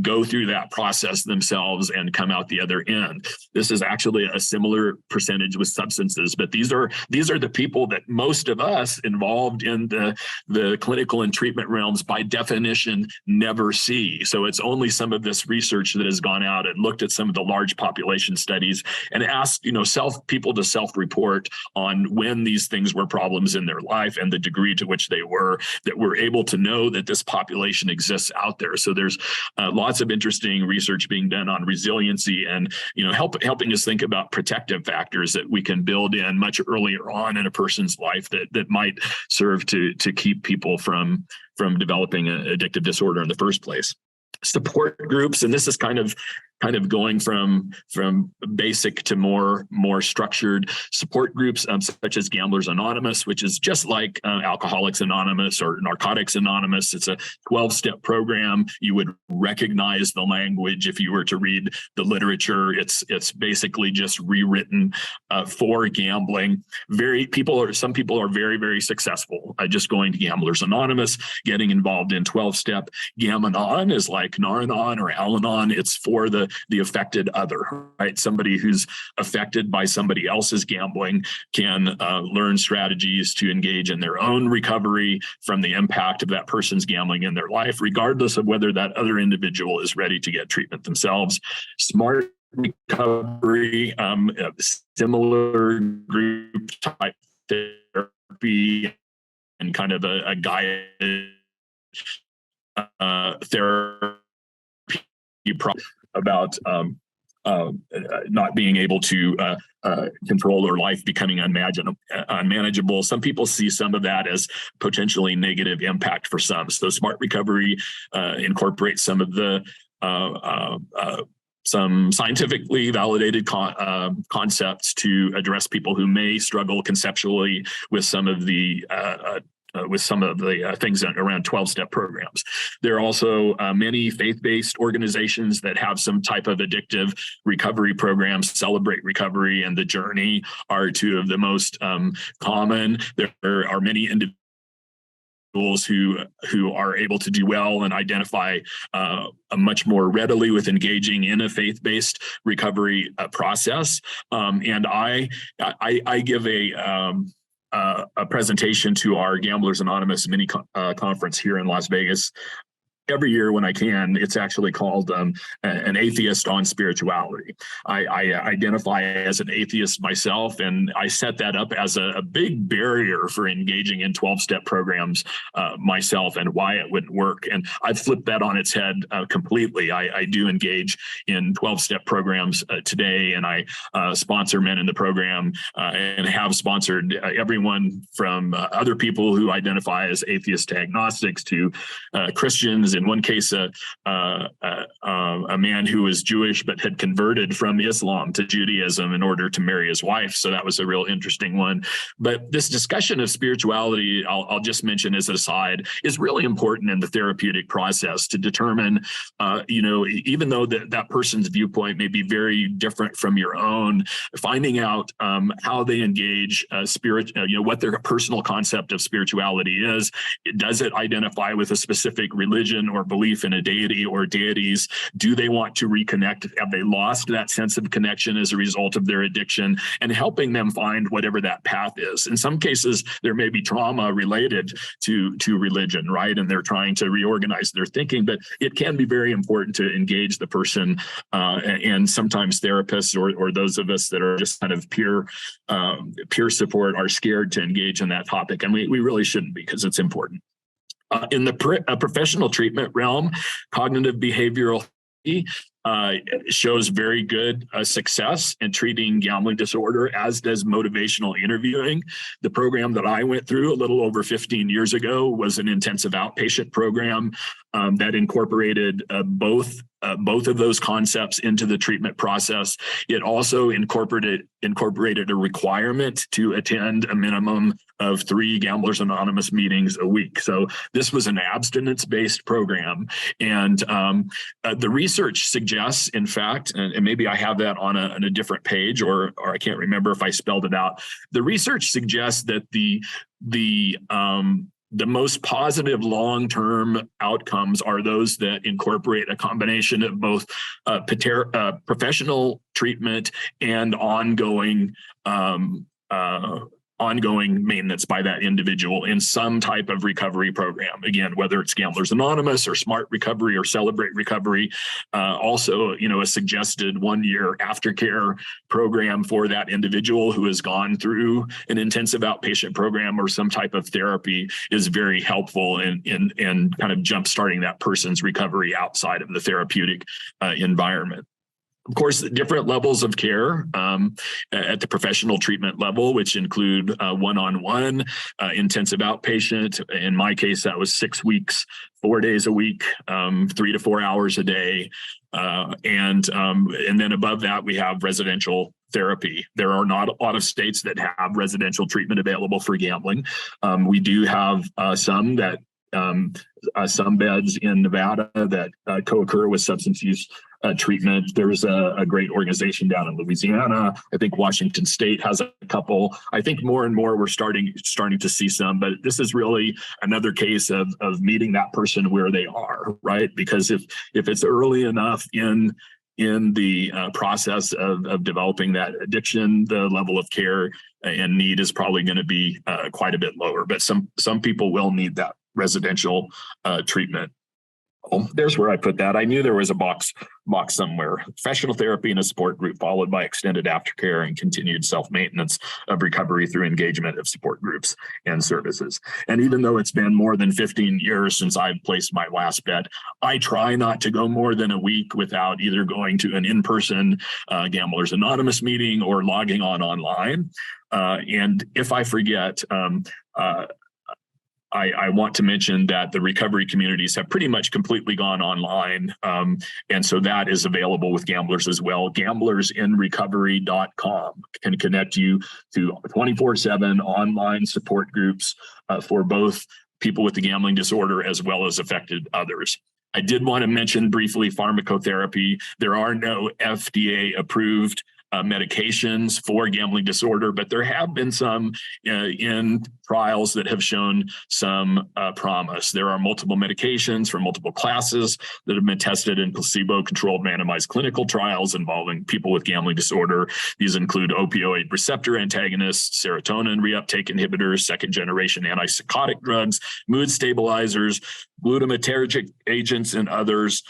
go through that process themselves and come out the other end. This is actually a similar percentage with substances, but these are the people that most of us involved in the clinical and treatment realms by definition never see. So it's only some of this research that has gone out and looked at some of the large population studies and asked people to self-report on when these things were problems in their life and the degree to which they were, that we're able to know that this population exists out there. So there's lots of interesting research being done on resiliency and helping us think about protective factors that we can build in much earlier on in a person's life that might serve to keep people from developing an addictive disorder in the first place. Support groups, and this is kind of going from basic to more structured support groups, such as Gamblers Anonymous, which is just like Alcoholics Anonymous or Narcotics Anonymous. It's a 12-step program. You would recognize the language if you were to read the literature. It's basically just rewritten for gambling. Some people are very, very successful just going to Gamblers Anonymous, getting involved in 12-step. Gam-Anon is like Nar-Anon or Al-Anon. It's for the affected other, right? Somebody who's affected by somebody else's gambling can learn strategies to engage in their own recovery from the impact of that person's gambling in their life, regardless of whether that other individual is ready to get treatment themselves. Smart recovery, similar group type therapy, and kind of a guided therapy about not being able to control or life becoming unmanageable. Some people see some of that as potentially negative impact for some. So smart recovery incorporates some of the some scientifically validated concepts to address people who may struggle conceptually with some of the things around 12-step programs. There are also many faith-based organizations that have some type of addictive recovery programs. Celebrate Recovery and The Journey are two of the most common. There are many individuals who are able to do well and identify much more readily with engaging in a faith-based recovery process. And I give a presentation to our Gamblers Anonymous mini conference here in Las Vegas. Every year when I can. It's actually called an atheist on spirituality. I identify as an atheist myself, and I set that up as a big barrier for engaging in 12-step programs myself, and why it wouldn't work. And I've flipped that on its head completely. I do engage in 12-step programs today, and I sponsor men in the program and have sponsored everyone from other people who identify as atheists to agnostics to Christians. In one case, a man who was Jewish but had converted from Islam to Judaism in order to marry his wife. So that was a real interesting one. But this discussion of spirituality, I'll just mention as an aside, is really important in the therapeutic process to determine, even though that person's viewpoint may be very different from your own, finding out how they engage spirit, what their personal concept of spirituality is. Does it identify with a specific religion or belief in a deity or deities? Do they want to reconnect? Have they lost that sense of connection as a result of their addiction? And helping them find whatever that path is. In some cases, there may be trauma related to religion, right? And they're trying to reorganize their thinking, but it can be very important to engage the person. And sometimes therapists or those of us that are just kind of peer support are scared to engage in that topic. And we really shouldn't, because it's important. In the professional treatment realm, cognitive behavioral shows very good success in treating gambling disorder, as does motivational interviewing. The program that I went through a little over 15 years ago was an intensive outpatient program that incorporated both of those concepts into the treatment process. It also incorporated a requirement to attend a minimum of 3 Gamblers Anonymous meetings a week. So this was an abstinence-based program. And the research suggests, in fact, and maybe I have that on a different page, or I can't remember if I spelled it out. The research suggests that the most positive long-term outcomes are those that incorporate a combination of both professional treatment and ongoing maintenance by that individual in some type of recovery program. Again, whether it's Gamblers Anonymous or Smart Recovery or Celebrate Recovery, also, a suggested 1-year aftercare program for that individual who has gone through an intensive outpatient program or some type of therapy is very helpful in kind of jump-starting that person's recovery outside of the therapeutic environment. Of course, different levels of care at the professional treatment level, which include one-on-one, intensive outpatient. In my case, that was 6 weeks, 4 days a week, 3 to 4 hours a day. And then above that, we have residential therapy. There are not a lot of states that have residential treatment available for gambling. We do have some beds in Nevada that co-occur with substance use treatment. There's a great organization down in Louisiana. I think Washington State has a couple. I think more and more we're starting to see some, but this is really another case of meeting that person where they are, right? Because if it's early enough in the process of developing that addiction, the level of care and need is probably going to be quite a bit lower. But some people will need that residential treatment. Oh, there's where I put that. I knew there was a box somewhere. Professional therapy in a support group, followed by extended aftercare and continued self-maintenance of recovery through engagement of support groups and services. And even though it's been more than 15 years since I've placed my last bet, I try not to go more than a week without either going to an in-person Gamblers Anonymous meeting or logging online. And if I forget, I want to mention that the recovery communities have pretty much completely gone online. And so that is available with Gamblers as well. Gamblersinrecovery.com can connect you to 24/7 online support groups for both people with the gambling disorder as well as affected others. I did want to mention briefly pharmacotherapy. There are no FDA approved medications for gambling disorder, but there have been some in trials that have shown some promise. There are multiple medications for multiple classes that have been tested in placebo-controlled randomized clinical trials involving people with gambling disorder. These include opioid receptor antagonists, serotonin reuptake inhibitors, second-generation antipsychotic drugs, mood stabilizers, glutamatergic agents, and others.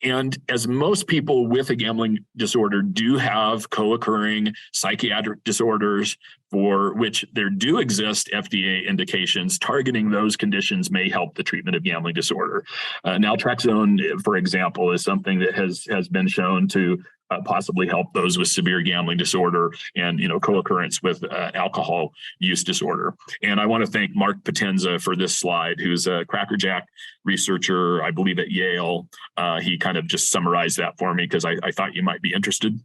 And as most people with a gambling disorder do have co-occurring psychiatric disorders for which there do exist FDA indications, targeting those conditions may help the treatment of gambling disorder. Naltrexone, for example, is something that has been shown to possibly help those with severe gambling disorder and co-occurrence with alcohol use disorder. And I want to thank Mark Potenza for this slide, who's a crackerjack researcher, I believe at Yale. He kind of just summarized that for me because I thought you might be interested.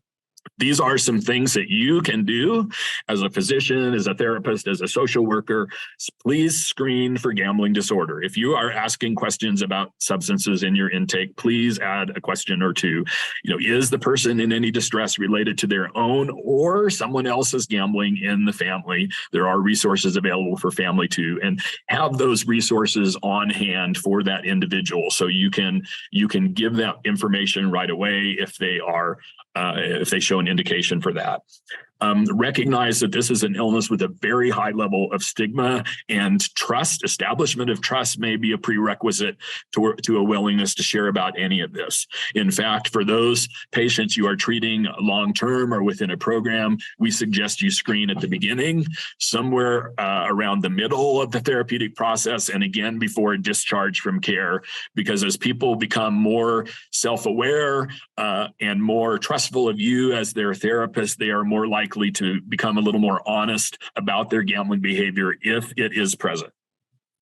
These are some things that you can do as a physician, as a therapist, as a social worker. Please screen for gambling disorder. If you are asking questions about substances in your intake, please add a question or two. Is the person in any distress related to their own or someone else's gambling in the family? There are resources available for family too, and have those resources on hand for that individual so you can give that information right away if they show an indication for that. Recognize that this is an illness with a very high level of stigma, and trust, establishment of trust may be a prerequisite to a willingness to share about any of this. In fact, for those patients you are treating long-term or within a program, we suggest you screen at the beginning, somewhere around the middle of the therapeutic process, and again before discharge from care, because as people become more self-aware and more trustful of you as their therapist, they are more likely to become a little more honest about their gambling behavior if it is present.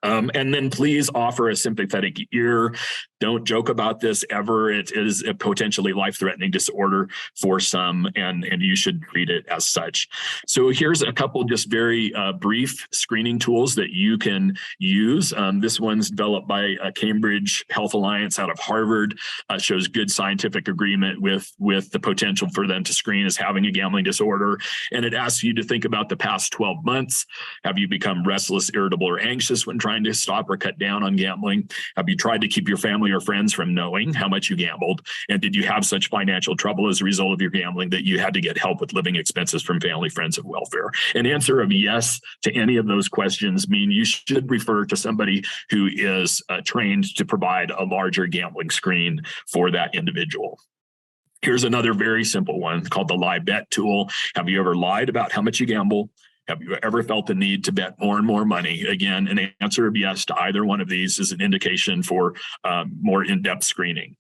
And then please offer a sympathetic ear. Don't joke about this ever. It is a potentially life-threatening disorder for some, and you should treat it as such. So here's a couple just very brief screening tools that you can use. This one's developed by Cambridge Health Alliance out of Harvard. Shows good scientific agreement with the potential for them to screen as having a gambling disorder. And it asks you to think about the past 12 months. Have you become restless, irritable, or anxious when trying to stop or cut down on gambling? Have you tried to keep your family or friends from knowing how much you gambled? And did you have such financial trouble as a result of your gambling that you had to get help with living expenses from family, friends, and welfare? An answer of yes to any of those questions mean you should refer to somebody who is trained to provide a larger gambling screen for that individual. Here's another very simple one called the Lie Bet tool. Have you ever lied about how much you gamble? Have you ever felt the need to bet more and more money? Again, an answer of yes to either one of these is an indication for more in-depth screening.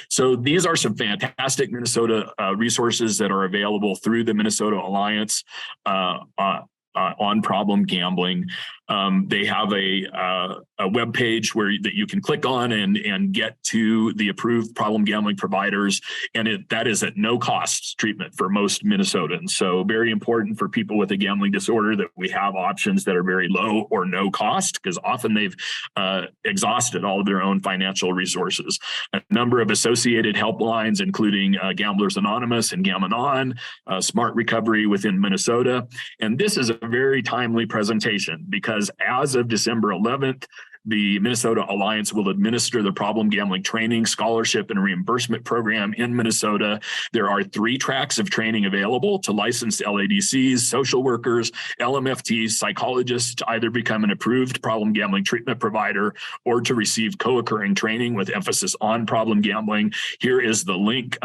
So these are some fantastic Minnesota resources that are available through the Minnesota Alliance on problem gambling. They have a web page that you can click on and get to the approved problem gambling providers, and that is at no cost treatment for most Minnesotans. So very important for people with a gambling disorder that we have options that are very low or no cost, because often they've exhausted all of their own financial resources. A number of associated helplines, including Gamblers Anonymous and Gam-Anon, Smart Recovery within Minnesota. And this is a very timely presentation because as of December 11th, the Minnesota Alliance will administer the problem gambling training, scholarship, and reimbursement program in Minnesota. There are 3 tracks of training available to licensed LADCs, social workers, LMFTs, psychologists to either become an approved problem gambling treatment provider or to receive co-occurring training with emphasis on problem gambling. Here is the link.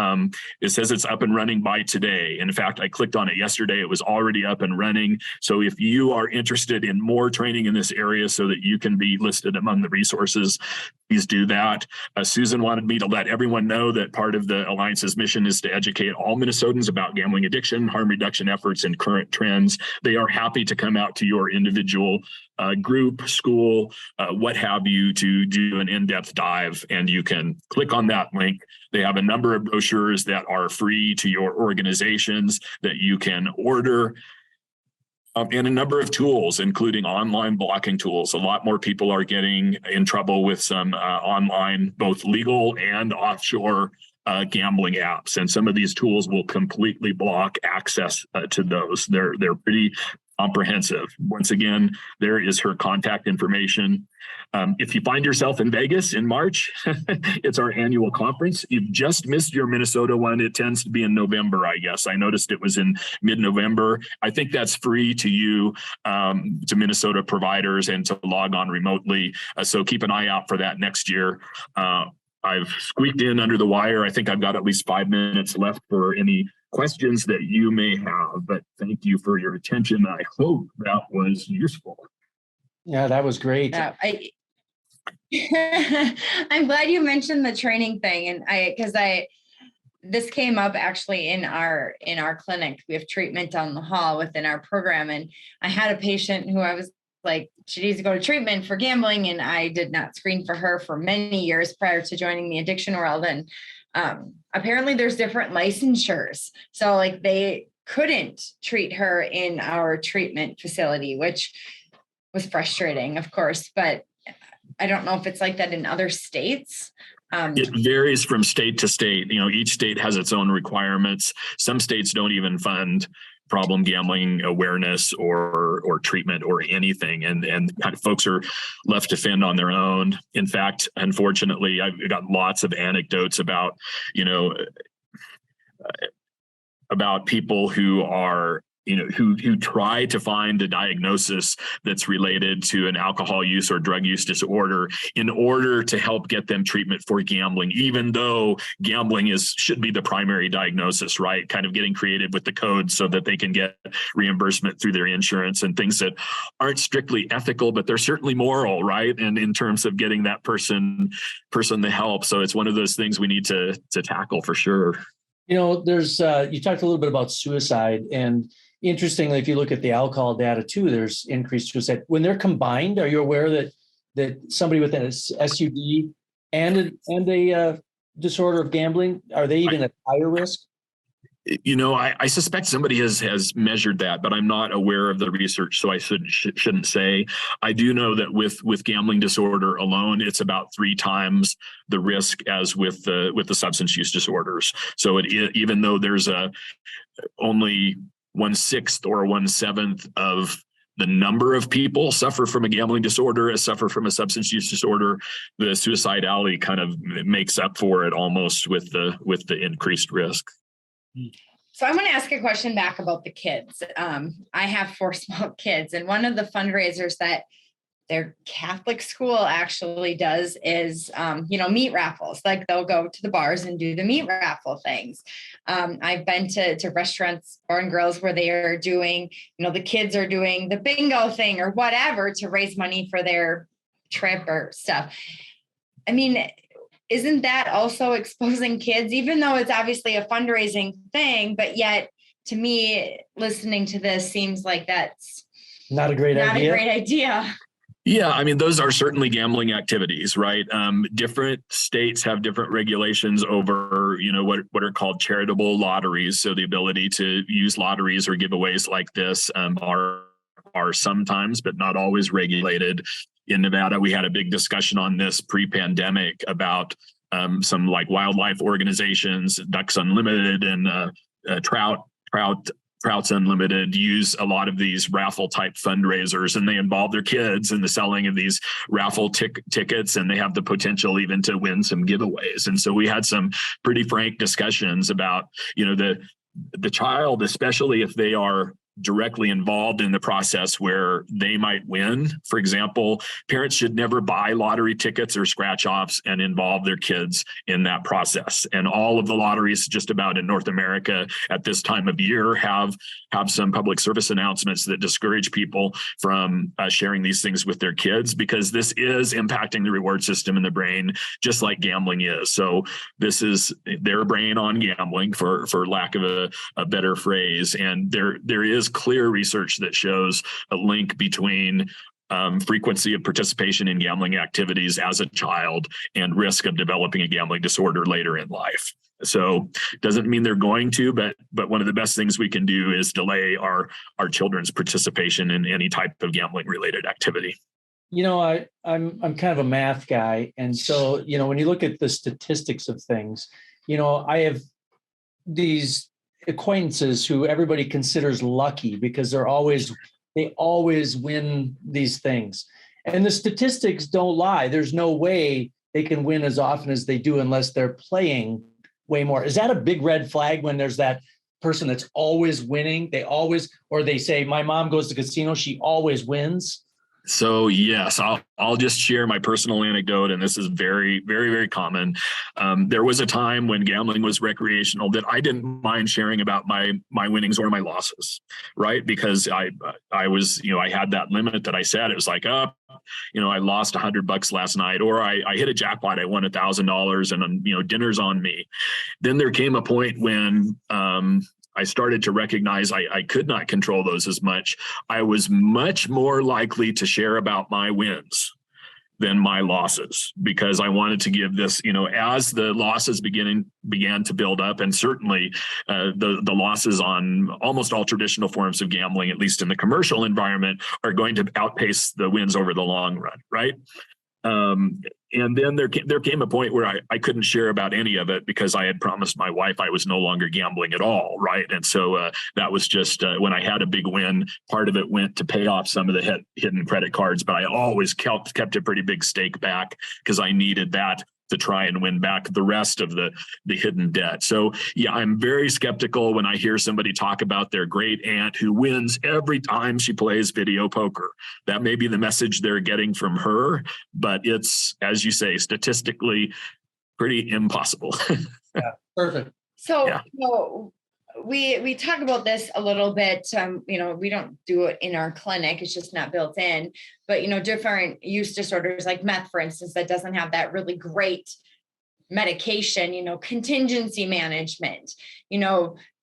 It says it's up and running by today. In fact, I clicked on it yesterday. It was already up and running. So if you are interested in more training in this area so that you can be listed among the resources, please do that. Susan wanted me to let everyone know that part of the Alliance's mission is to educate all Minnesotans about gambling addiction, harm reduction efforts, and current trends. They are happy to come out to your individual group, school, what have you, to do an in-depth dive, and you can click on that link. They have a number of brochures that are free to your organizations that you can order. And a number of tools, including online blocking tools. A lot more people are getting in trouble with some online, both legal and offshore gambling apps, and some of these tools will completely block access to those. They're pretty comprehensive. Once again, there is her contact information. If you find yourself in Vegas in March, it's our annual conference. You've just missed your Minnesota one. It tends to be in November, I guess. I noticed it was in mid-November. I think that's free to you, to Minnesota providers, and to log on remotely. So keep an eye out for that next year. I've squeaked in under the wire. I think I've got at least 5 minutes left for any questions that you may have, but thank you for your attention. I hope that was useful. Yeah, that was great. I'm glad you mentioned the training thing, and this came up actually in our clinic. We have treatment down the hall within our program, and I had a patient who I was like, she needs to go to treatment for gambling, and I did not screen for her for many years prior to joining the addiction world. And apparently there's different licensures. So like they couldn't treat her in our treatment facility, which was frustrating, of course, but I don't know if it's like that in other states. It varies from state to state. Each state has its own requirements. Some states don't even fund problem gambling awareness or treatment or anything. And kind of folks are left to fend on their own. In fact, unfortunately, I've got lots of anecdotes about people who are, who try to find a diagnosis that's related to an alcohol use or drug use disorder in order to help get them treatment for gambling, even though gambling should be the primary diagnosis, right? Kind of getting creative with the code so that they can get reimbursement through their insurance and things that aren't strictly ethical, but they're certainly moral, right? And in terms of getting that person the help. So it's one of those things we need to tackle for sure. There's you talked a little bit about suicide, and interestingly, if you look at the alcohol data too, there's increased suicide. When they're combined, are you aware that somebody with an SUD and a disorder of gambling, are they even at higher risk? I suspect somebody has measured that, but I'm not aware of the research, so I shouldn't say. I do know that with gambling disorder alone, it's about 3 times the risk as with the substance use disorders. So even though there's only 1/6 or 1/7 of the number of people suffer from a gambling disorder as suffer from a substance use disorder, the suicidality kind of makes up for it almost with the increased risk. So I want to ask a question back about the kids. I have 4 small kids, and one of the fundraisers that their Catholic school actually does is, meat raffles. Like they'll go to the bars and do the meat raffle things. I've been to restaurants, bar and grills, where they are doing, the kids are doing the bingo thing or whatever to raise money for their trip or stuff. I mean, isn't that also exposing kids, even though it's obviously a fundraising thing, but yet to me, listening to this seems like that's not a great idea. Yeah, I mean, those are certainly gambling activities, right? Different states have different regulations over, what are called charitable lotteries. So the ability to use lotteries or giveaways like this are sometimes, but not always regulated. In Nevada, we had a big discussion on this pre-pandemic about some like wildlife organizations, Ducks Unlimited and Trouts Unlimited use a lot of these raffle type fundraisers, and they involve their kids in the selling of these raffle tickets, and they have the potential even to win some giveaways. And so we had some pretty frank discussions about, the child, especially if they are directly involved in the process where they might win. For example, parents should never buy lottery tickets or scratch offs and involve their kids in that process. And all of the lotteries just about in North America at this time of year have some public service announcements that discourage people from sharing these things with their kids, because this is impacting the reward system in the brain, just like gambling is. So this is their brain on gambling, for lack of a better phrase. And there is clear research that shows a link between frequency of participation in gambling activities as a child and risk of developing a gambling disorder later in life. So doesn't mean they're going to, but one of the best things we can do is delay our children's participation in any type of gambling related activity. I'm kind of a math guy. And so, when you look at the statistics of things, I have these acquaintances who everybody considers lucky because they always win these things. And the statistics don't lie. There's no way they can win as often as they do unless they're playing way more. Is that a big red flag when there's that person that's always winning? Or they say, my mom goes to casino, she always wins. So yes, I'll just share my personal anecdote, and this is very, very, very common. There was a time when gambling was recreational that I didn't mind sharing about my winnings or my losses, right? Because I was, I had that limit that I said. It was like, I lost $100 last night, or I hit a jackpot, I won $1,000, and dinner's on me. Then there came a point when I started to recognize I could not control those as much. I was much more likely to share about my wins than my losses, because I wanted to give this, as the losses began to build up, and certainly the losses on almost all traditional forms of gambling, at least in the commercial environment, are going to outpace the wins over the long run, right? And then there came a point where I couldn't share about any of it because I had promised my wife I was no longer gambling at all, right? And so that was just when I had a big win, part of it went to pay off some of the hidden credit cards, but I always kept a pretty big stake back because I needed that to try and win back the rest of the hidden debt. So yeah, I'm very skeptical when I hear somebody talk about their great aunt who wins every time she plays video poker. That may be the message they're getting from her, but it's, as you say, statistically pretty impossible. Yeah, perfect. So, Yeah. We talk about this a little bit. We don't do it in our clinic. It's just not built in. But, different use disorders like meth, for instance, that doesn't have that really great medication, contingency management.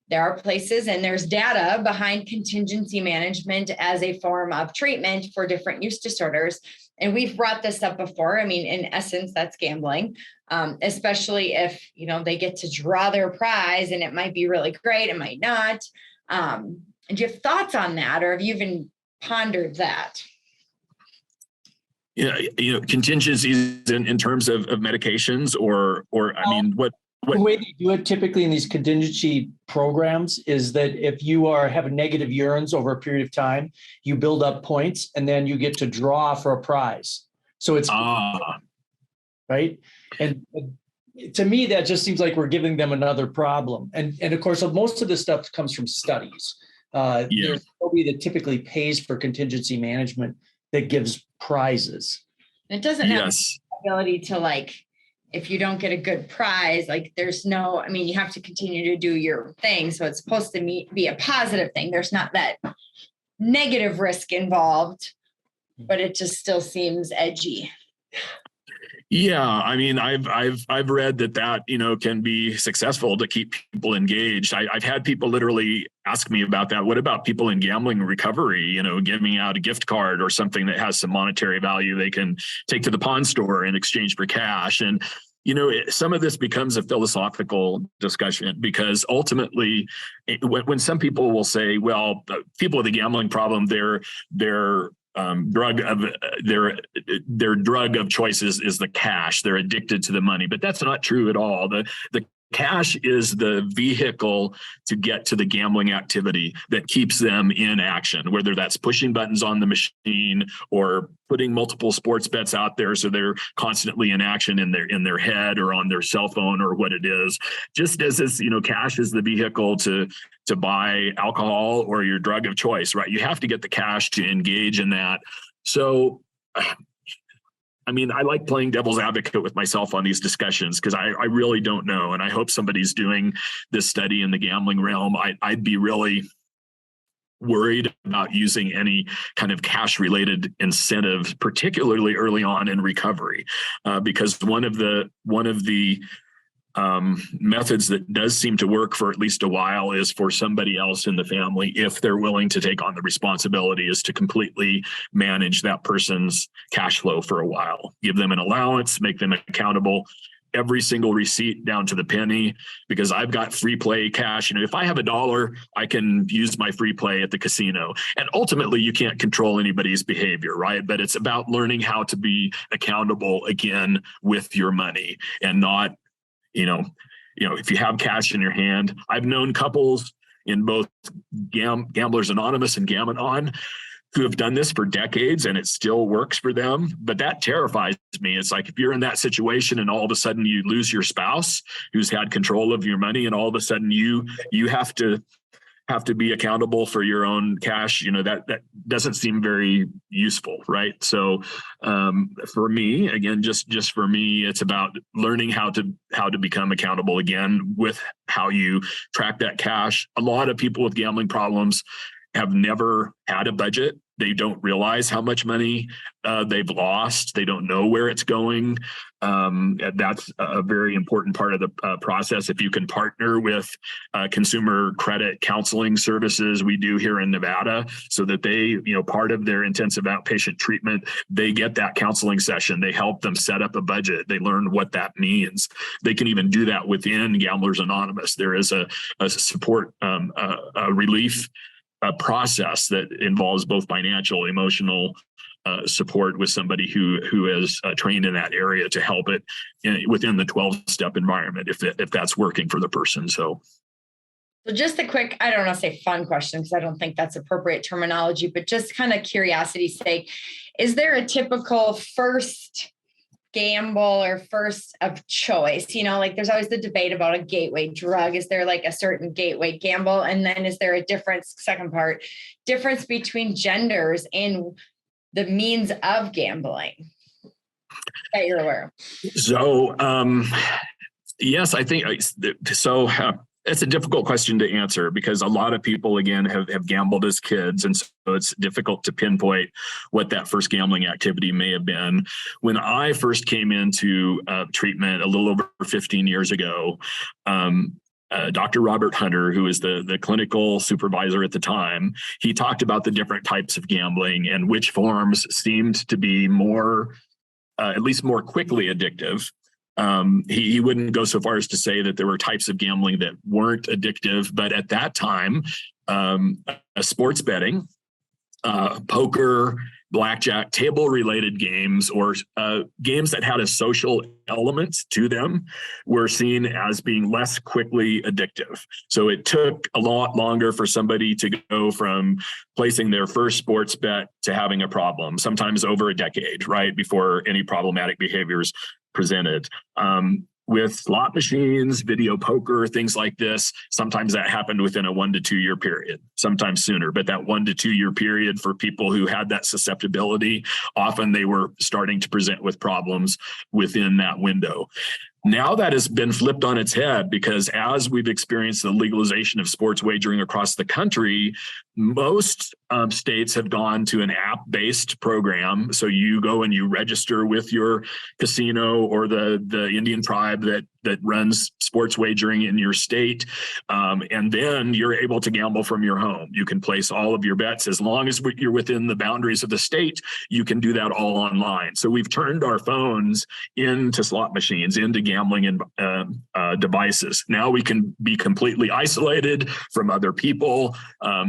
There are places and there's data behind contingency management as a form of treatment for different use disorders. And we've brought this up before. I mean, in essence, that's gambling, especially if, they get to draw their prize, and it might be really great. It might not. Do you have thoughts on that, or have you even pondered that? Yeah, contingencies in terms of medications or I mean, what the way they do it typically in these contingency programs is that if you have negative urines over a period of time, you build up points and then you get to draw for a prize. So it's right. And to me, that just seems like we're giving them another problem. And of course, most of this stuff comes from studies. There's nobody that typically pays for contingency management that gives prizes. It doesn't have the ability to if you don't get a good prize, you have to continue to do your thing. So it's supposed to be a positive thing. There's not that negative risk involved, but it just still seems edgy. Yeah, I mean, I've read that can be successful to keep people engaged. I've had people literally ask me about that. What about people in gambling recovery? Giving out a gift card or something that has some monetary value they can take to the pawn store in exchange for cash. And some of this becomes a philosophical discussion, because ultimately, when some people will say, "Well, people with a gambling problem, their drug of choice is the cash. They're addicted to the money," but that's not true at all. The cash is the vehicle to get to the gambling activity that keeps them in action, whether that's pushing buttons on the machine or putting multiple sports bets out there so they're constantly in action in their head or on their cell phone or what it is. Just as this, cash is the vehicle to buy alcohol or your drug of choice, right? You have to get the cash to engage in that. So I mean, I like playing devil's advocate with myself on these discussions because I really don't know. And I hope somebody's doing this study in the gambling realm. I'd be really worried about using any kind of cash related incentive, particularly early on in recovery, because one of the methods that does seem to work for at least a while is for somebody else in the family, if they're willing to take on the responsibility, is to completely manage that person's cash flow for a while, give them an allowance, make them accountable, every single receipt down to the penny, because I've got free play cash. If I have $1, I can use my free play at the casino. And ultimately, you can't control anybody's behavior, right? But it's about learning how to be accountable again with your money, and not, if you have cash in your hand. I've known couples in both Gamblers Anonymous and Gam-Anon who have done this for decades, and it still works for them. But that terrifies me. It's like, if you're in that situation and all of a sudden you lose your spouse who's had control of your money, and all of a sudden you have to be accountable for your own cash, that doesn't seem very useful, right? So for me, again, just for me, it's about learning how to become accountable again with how you track that cash. A lot of people with gambling problems have never had a budget. They don't realize how much money they've lost. They don't know where it's going. That's a very important part of the process. If you can partner with consumer credit counseling services, we do here in Nevada, so that they, part of their intensive outpatient treatment, they get that counseling session. They help them set up a budget. They learn what that means. They can even do that within Gamblers Anonymous. There is a support, a relief process that involves both financial, emotional support with somebody who is trained in that area to help it within the 12-step environment, if that's working for the person. So just a quick, I don't want to say fun question, because I don't think that's appropriate terminology, but just kind of curiosity's sake, is there a typical first gamble or first of choice? There's always the debate about a gateway drug. Is there like a certain gateway gamble? And then is there a difference between genders in the means of gambling that you're aware of? So, yes, I think so. It's a difficult question to answer, because a lot of people, again, have gambled as kids. And so it's difficult to pinpoint what that first gambling activity may have been. When I first came into treatment a little over 15 years ago, Dr. Robert Hunter, who was the clinical supervisor at the time, he talked about the different types of gambling and which forms seemed to be more, at least more quickly addictive. He wouldn't go so far as to say that there were types of gambling that weren't addictive, but at that time, sports betting, poker, blackjack, table-related games, or games that had a social element to them were seen as being less quickly addictive. So it took a lot longer for somebody to go from placing their first sports bet to having a problem, sometimes over a decade, right, before any problematic behaviors presented. With slot machines, video poker, things like this, sometimes that happened within a 1 to 2 year period, sometimes sooner. But that 1 to 2 year period for people who had that susceptibility, often they were starting to present with problems within that window. Now that has been flipped on its head, because as we've experienced the legalization of sports wagering across the country, most states have gone to an app-based program. So you go and you register with your casino or the Indian tribe that runs sports wagering in your state, and then you're able to gamble from your home. You can place all of your bets as long as you're within the boundaries of the state. You can do that all online. So we've turned our phones into slot machines, into gambling devices. Now we can be completely isolated from other people.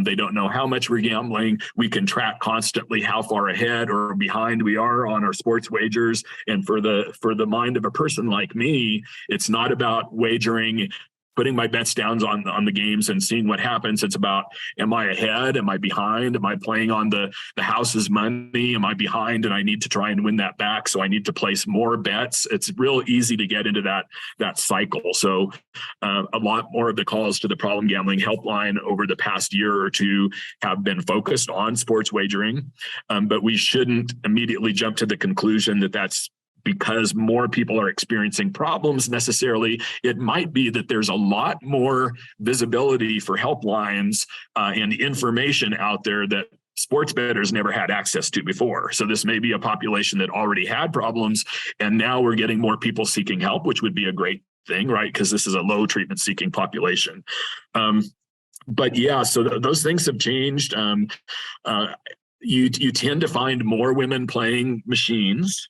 They don't know how much we're gambling. We can track constantly how far ahead or behind we are on our sports wagers. And for the mind of a person like me, it's not about wagering, putting my bets down on the games and seeing what happens. It's about, am I ahead? Am I behind? Am I playing on the house's money? Am I behind and I need to try and win that back? So I need to place more bets. It's real easy to get into that cycle. So a lot more of the calls to the problem gambling helpline over the past year or two have been focused on sports wagering. But we shouldn't immediately jump to the conclusion that that's because more people are experiencing problems necessarily. It might be that there's a lot more visibility for helplines and information out there that sports bettors never had access to before. So this may be a population that already had problems, and now we're getting more people seeking help, which would be a great thing, right? Because this is a low treatment seeking population. But yeah, so those things have changed. You tend to find more women playing machines.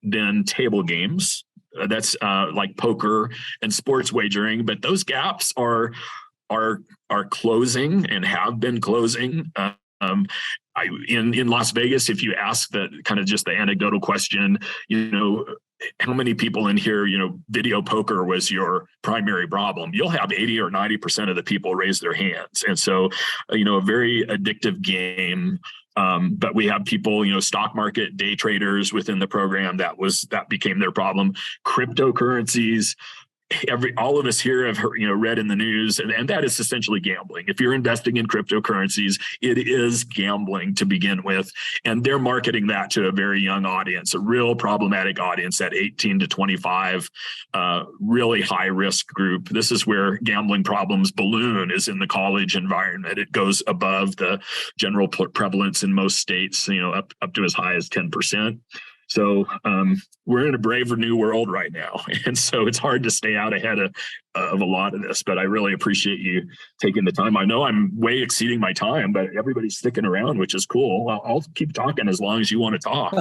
than table games. That's like poker and sports wagering, but those gaps are closing and have been closing. In Las Vegas, if you ask the kind of just the anecdotal question, how many people in here, video poker was your primary problem, you'll have 80 or 90% of the people raise their hands. And so, a very addictive game. But we have people, stock market day traders within the program that became their problem. Cryptocurrencies, all of us here have heard, read in the news, and that is essentially gambling. If you're investing in cryptocurrencies, it is gambling to begin with. And they're marketing that to a very young audience, a real problematic audience at 18 to 25, really high risk group. This is where gambling problems balloon, is in the college environment. It goes above the general prevalence in most states, up to as high as 10%. So we're in a braver new world right now. And so it's hard to stay out ahead of a lot of this, but I really appreciate you taking the time. I know I'm way exceeding my time, but everybody's sticking around, which is cool. I'll keep talking as long as you want to talk.